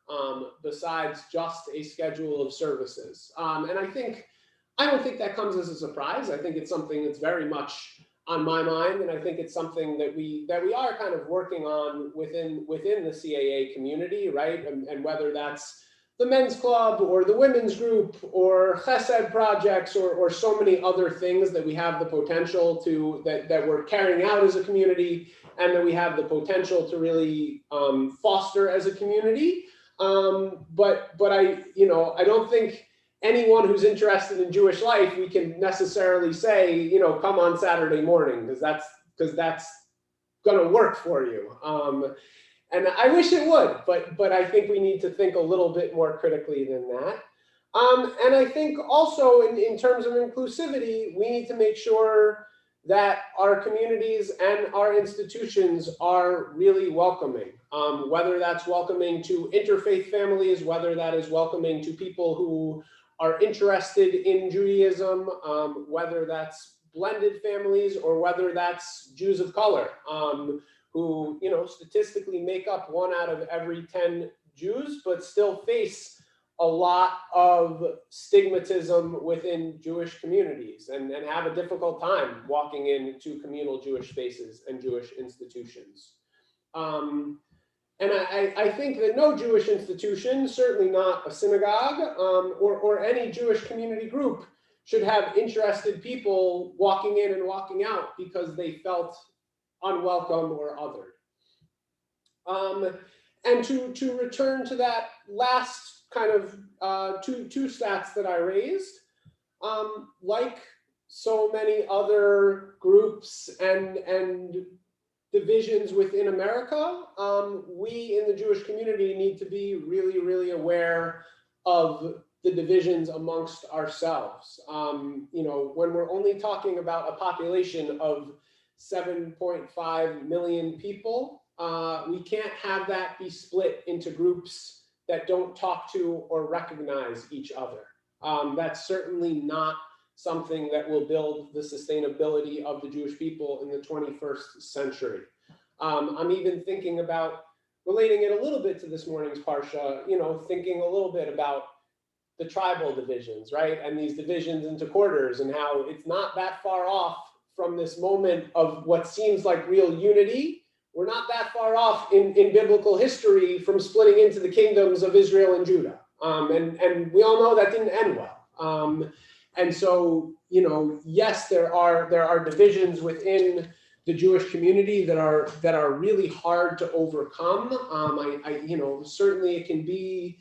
besides just a schedule of services. And I don't think that comes as a surprise. I think it's something that's very much on my mind, and I think it's something that we are kind of working on within the CAA community, right? And whether that's the men's club or the women's group or chesed projects or so many other things that we have the potential to, that we're carrying out as a community and that we have the potential to really foster as a community. But I don't think anyone who's interested in Jewish life, we can necessarily say, come on Saturday morning, because that's going to work for you. And I wish it would, but I think we need to think a little bit more critically than that. And I think also in terms of inclusivity, we need to make sure that our communities and our institutions are really welcoming, whether that's welcoming to interfaith families, whether that is welcoming to people who are interested in Judaism, whether that's blended families or whether that's Jews of color, who statistically make up 1 out of every 10 Jews, but still face a lot of stigmatism within Jewish communities and have a difficult time walking into communal Jewish spaces and Jewish institutions. And I think that no Jewish institution, certainly not a synagogue or any Jewish community group, should have interested people walking in and walking out because they felt unwelcome or othered. And to return to that last kind of two stats that I raised. Like so many other groups and divisions within America, we in the Jewish community need to be really, really aware of the divisions amongst ourselves. You know, when we're only talking about a population of 7.5 million people, we can't have that be split into groups that don't talk to or recognize each other. That's certainly not something that will build the sustainability of the Jewish people in the 21st century. I'm even thinking about relating it a little bit to this morning's Parsha, you know, thinking a little bit about the tribal divisions, right? And these divisions into quarters, and how it's not that far off from this moment of what seems like real unity. We're not that far off in biblical history from splitting into the kingdoms of Israel and Judah. And we all know that didn't end well. And so, you know, yes, there are divisions within the Jewish community that are really hard to overcome. You know, certainly it can be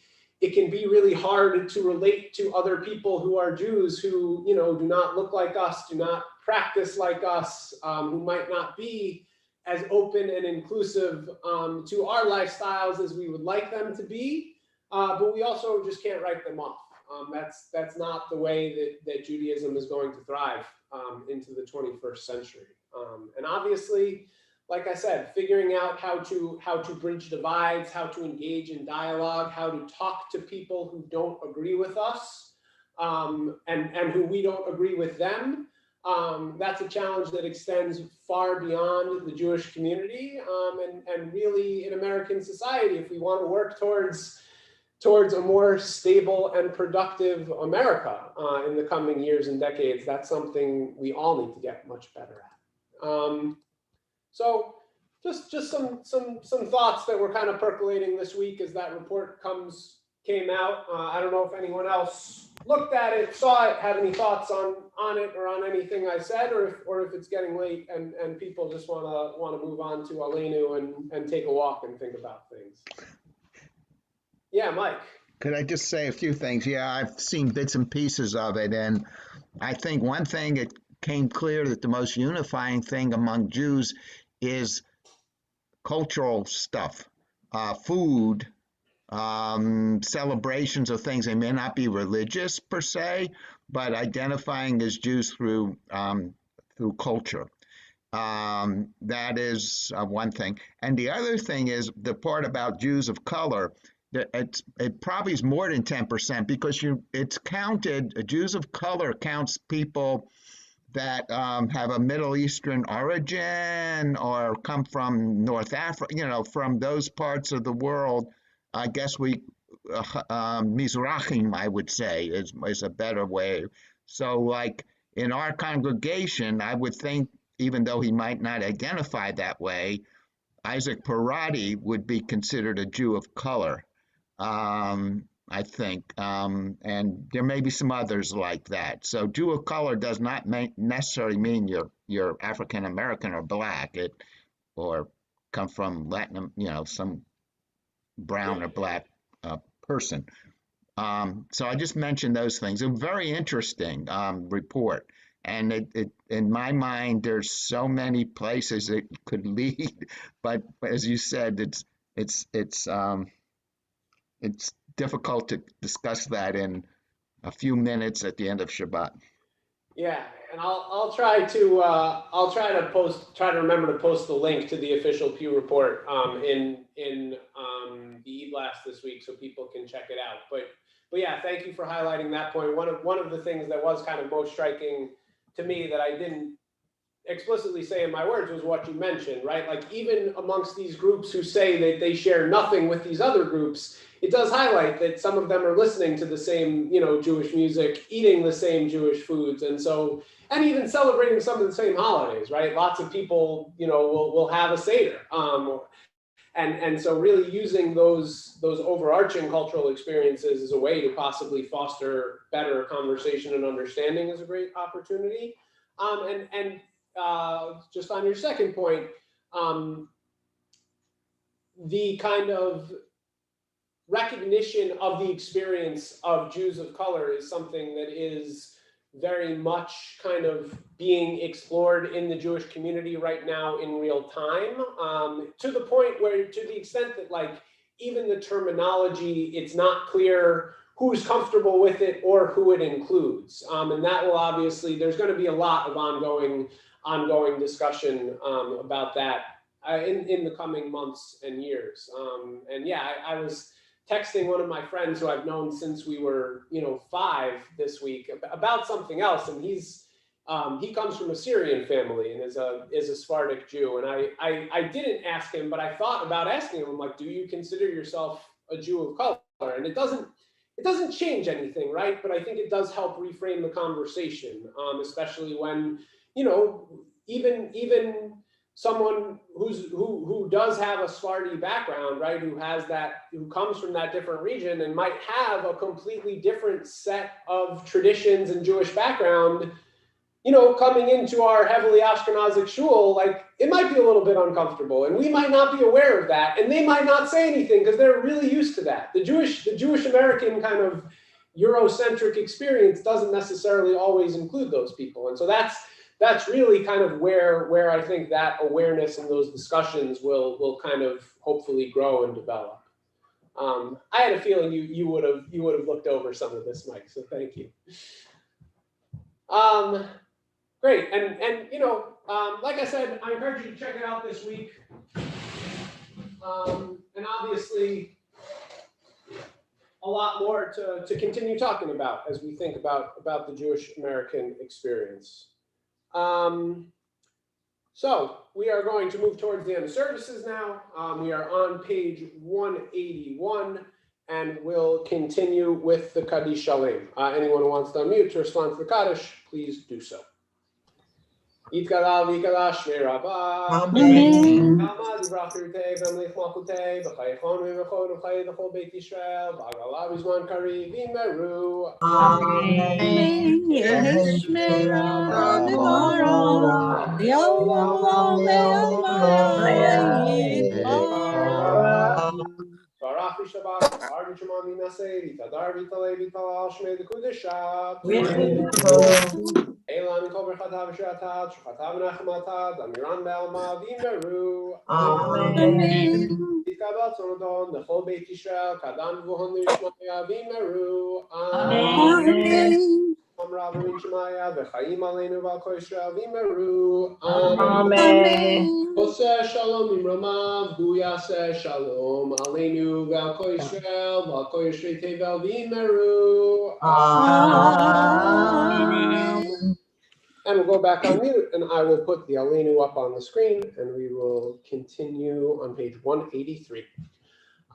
really hard to relate to other people who are Jews who, you know, do not look like us, do not practice like us, who might not be as open and inclusive to our lifestyles as we would like them to be. But we also just can't write them off. That's not the way that Judaism is going to thrive into the 21st century. And obviously, like I said, figuring out how to bridge divides, how to engage in dialogue, how to talk to people who don't agree with us, and who we don't agree with them. That's a challenge that extends far beyond the Jewish community, and really in American society, if we want to work towards a more stable and productive America in the coming years and decades, that's something we all need to get much better at. So just some thoughts that were kind of percolating this week as that report came out. I don't know if anyone else looked at it, saw it, had any thoughts on it or on anything I said, or if it's getting late and people just want to move on to Aleinu and take a walk and think about things. Yeah, Mike. Could I just say a few things? Yeah, I've seen bits and pieces of it, and I think one thing, it came clear that the most unifying thing among Jews is cultural stuff, food, celebrations of things. They may not be religious per se, but identifying as Jews through culture. That is one thing. And the other thing is the part about Jews of color. It probably is more than 10% because it's counted. Jews of color counts people that have a Middle Eastern origin or come from North Africa, you know, from those parts of the world. I guess Mizrahim, I would say, is a better way. So like in our congregation, I would think, even though he might not identify that way, Isaac Parati would be considered a Jew of color. I think, and there may be some others like that. So Jew of color does not necessarily mean you're African American or black, or come from Latin, you know, some brown or black person. So I just mentioned those things. A very interesting report, and it in my mind, there's so many places it could lead, but as you said, it's difficult to discuss that in a few minutes at the end of Shabbat. Yeah, and I'll try to remember to post the link to the official Pew report in the e-blast this week so people can check it out. But yeah, thank you for highlighting that point. One of the things that was kind of most striking to me that I didn't explicitly say in my words was what you mentioned, right? Like even amongst these groups who say that they share nothing with these other groups, it does highlight that some of them are listening to the same, you know, Jewish music, eating the same Jewish foods, and even celebrating some of the same holidays, right? Lots of people, you know, will have a Seder, and so really using those overarching cultural experiences as a way to possibly foster better conversation and understanding is a great opportunity. Just on your second point, the kind of recognition of the experience of Jews of color is something that is very much kind of being explored in the Jewish community right now in real time, to the point where, to the extent that like even the terminology, it's not clear who's comfortable with it or who it includes. And that will obviously, there's going to be a lot of ongoing discussion about that in the coming months and years. And yeah, I was texting one of my friends who I've known since we were, 5 this week about something else, and he comes from a Syrian family and is a Sephardic Jew. And I didn't ask him, but I thought about asking him. I'm like, do you consider yourself a Jew of color? And it doesn't change anything, right? But I think it does help reframe the conversation, especially when, even someone who does have a Sephardi background, right, who comes from that different region and might have a completely different set of traditions and Jewish background, coming into our heavily Ashkenazic shul, like it might be a little bit uncomfortable, and we might not be aware of that, and they might not say anything because they're really used to that. The Jewish American kind of Eurocentric experience doesn't necessarily always include those people, and so that's really kind of where I think that awareness and those discussions will kind of hopefully grow and develop. I had a feeling you would have looked over some of this, Mike, so thank you. Great, and like I said, I encourage you to check it out this week. And obviously, a lot more to continue talking about as we think about the Jewish American experience. So we are going to move towards the end of services now. We are on page 181, and we'll continue with the Kaddish Shalem. Anyone who wants to unmute to respond to the Kaddish, please do so. Yitkala v'yikala shmei Rabbah. Amen. Kalma divrach rirtei v'amlich malchutei v'chayechon v'chol v'chay v'chol Beit Yisrael v'agala v'zman kariv v'meru. Amen. Yesh me'Rabbah v'mara. Yom Barach v'Shabbat, Ar v'Shema v'Naseh, v'Tadar v'Talei v'Talal shmei d'Kudesha. Elam v'Kol b'Chata v'Shirata, Shchata v'Nachmata, Damiran b'Alma v'Meru. Amen. Yitkabel tzonodon, L'chol Beit Yisrael, Kadam v'Vohon l'Yishmaya v'Meru. Amen. Amra v'Yishmaya, v'Chaim aleinu v'al Kol Yisrael v'Meru. Amen. Oseh shalom imromav, hu yaseh shalom aleinu v'al Kol Yisrael, v'al Kol Yishrei Tevel v'Meru. Amen. And we'll go back on mute, and I will put the aleinu up on the screen, and we will continue on page 183.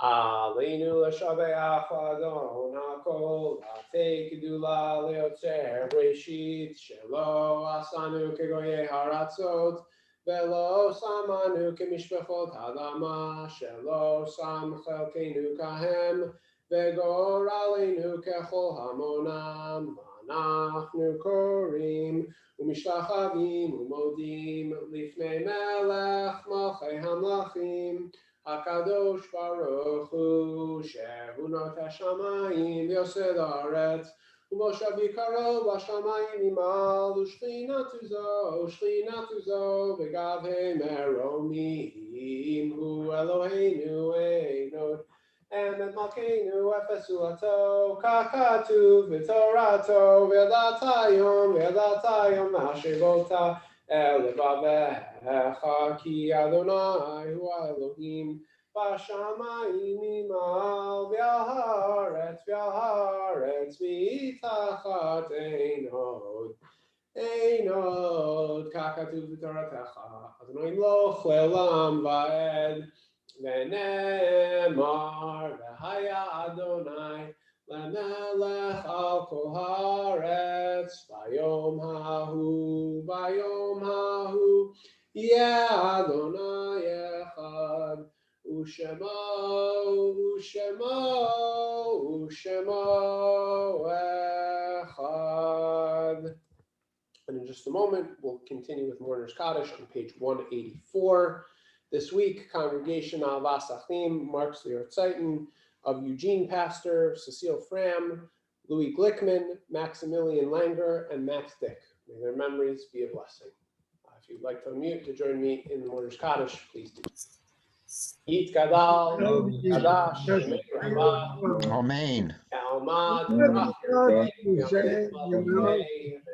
Aleinu l'shabeach Adon hakol, la'atei kedula le'otzer breshit, shelo asanu kegoyei haratzot, velo samanu kemishpechot hadama, shelo sam chelkeinu kahem, vegor aleinu kechol hamonam, v'anachnu korim, u'mishtachavim u'modim, lifnei melech malchei hamlachim, HaKadosh Baruch Hu, Shehu not HaShamayim, Yosed Haaretz, U'moshav Yikaro B'Shamayim Imal, U'shchinatu zo, V'gavhei Meromim, Hu Eloheinu Einod, Emet Malkeinu Efesu Ato, Kakatu V'Torato, V'yadata Yom Ma'ashevota, Elevavecha ki Adonai hu Elohim b'shamayim imal v'al haaretz mitachat einod kakatu v'toratecha Adonai imloch le'olam va'ed v'nemar v'haya Adonai L'melech al kol haaretz, bayom hahu, yeh Adonai echad, u'shemo echad. And in just a moment, we'll continue with Mourner's Kaddish on page 184. This week, Congregation Avas Achim marks the Yortzeitin of Eugene Pastor, Cecile Fram, Louis Glickman, Maximilian Langer, and Max Dick. May their memories be a blessing. If you'd like to unmute to join me in the Mortars Kaddish, please do. Yit Gadal, Kadash, Shemei Rabah, Amen. Almad, Rach, Yamei,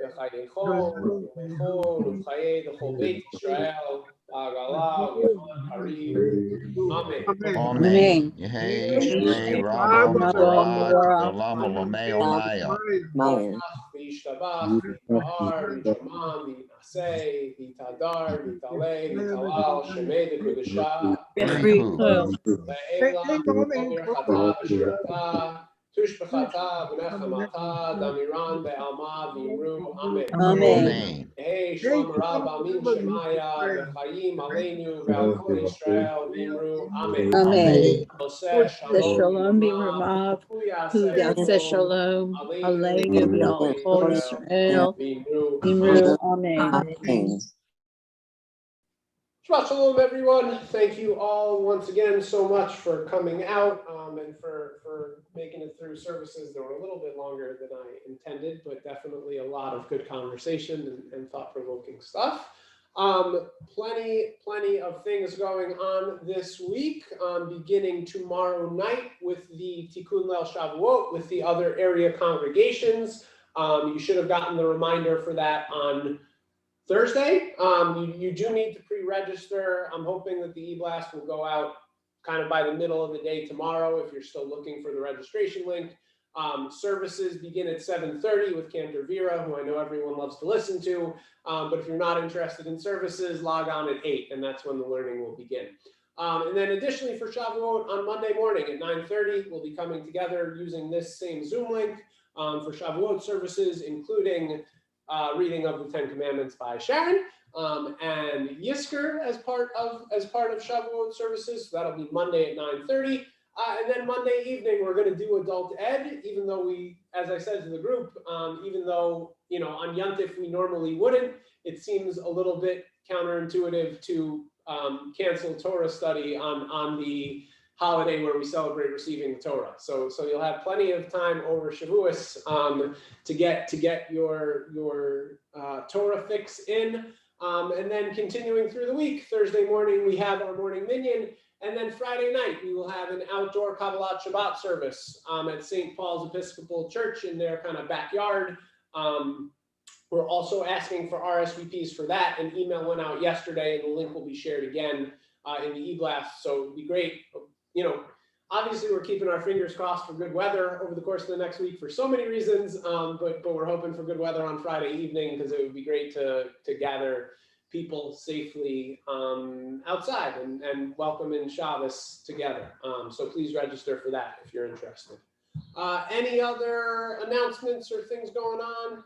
Bechayechon, Bechon, Uchaye, the whole Beit Israel, Agala, Yvon, Harim. Amen. Amen. Yehei, Shmei, Rabba, Mitzvah, Olam, Olamei, Omaya. Maya. V'yishtabach, v'yitbahar, v'yishaman, v'yitnaseh, v'yitadar, v'yitaleh, v'yitalal, Shemei Dekudesha, Berichu. Le'ela, v'yirchata, v'shirata, Tushbechata, v'nechamata, Damiran, ve'alma, v'yimru, Amen. Amen. Hey, Shalom Rabba, Min Shemaya, v'chayim aleinu, ve'al kol Yisrael, v'yimru, Amen. Amen. Oseh Shalom, Shalom B'Ramav, B'Ramav, Hu Hu Yaseh Yaseh Shalom, Shalom, Aleinu, Aleinu ve'al V'al kol Kol Yisrael, Yisrael, v'yimru, Imru, Amen. Amen. Shabbat Shalom, everyone. Thank you all once again so much for coming out and for making it through services that were a little bit longer than I intended, but definitely a lot of good conversation and thought-provoking stuff. Plenty of things going on this week, beginning tomorrow night with the Tikkun Leil Shavuot with the other area congregations. You should have gotten the reminder for that on Thursday. You do need to pre-register. I'm hoping that the e-blast will go out kind of by the middle of the day tomorrow if you're still looking for the registration link. Services begin at 7:30 with Cantor Vera, who I know everyone loves to listen to. But if you're not interested in services, log on at 8, and that's when the learning will begin. And then additionally for Shavuot on Monday morning at 9:30, we'll be coming together using this same Zoom link for Shavuot services, including reading of the Ten Commandments by Sharon and Yisker as part of Shavuot services. So that'll be Monday at 9:30. And then Monday evening, we're going to do adult ed, even though we, as I said to the group, even though, you know, on Yontif we normally wouldn't, it seems a little bit counterintuitive to cancel Torah study on the holiday where we celebrate receiving the Torah. So you'll have plenty of time over Shavuos to get your Torah fix in. And then continuing through the week, Thursday morning, we have our morning minyan. And then Friday night, we will have an outdoor Kabbalat Shabbat service at St. Paul's Episcopal Church in their kind of backyard. We're also asking for RSVPs for that. An email went out yesterday, and the link will be shared again in the e-blast. So it'd be great. You know, obviously, we're keeping our fingers crossed for good weather over the course of the next week for so many reasons. But we're hoping for good weather on Friday evening because it would be great to gather people safely outside and welcome in Shabbos together. So please register for that if you're interested. Any other announcements or things going on?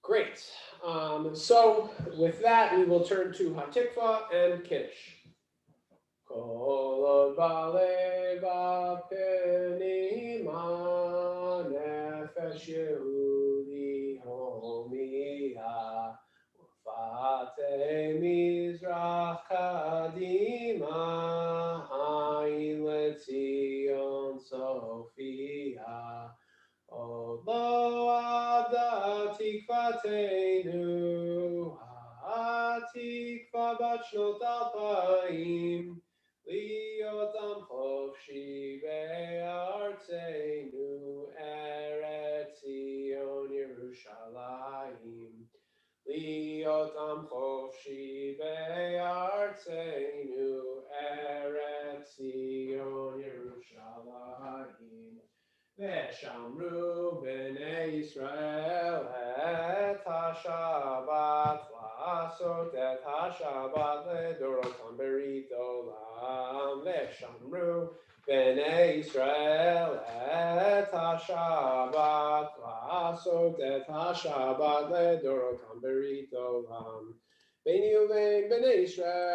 Great. So with that, we will turn to Hatikva and Kiddush. Kol bale b'penima nefesh Yehudi homiya ufate mizrach kadima hayin letzion Sophia Odo avda tikvatenu ha'tikva bat shnot alpayim Liyotam chofshi be'artzenu Eretz Zion Yerushalayim Liyotam chofshi be'artzenu Eretz Zion Yerushalayim Ve'shamru b'nei Yisrael et ha-Shabbat la'asot et ha-Shabbat le'dorotam berit olam Ve'shamru b'nei Yisrael et ha-Shabbat la'asot et ha-Shabbat le'dorotam berit olam Beini uvein b'nei Yisrael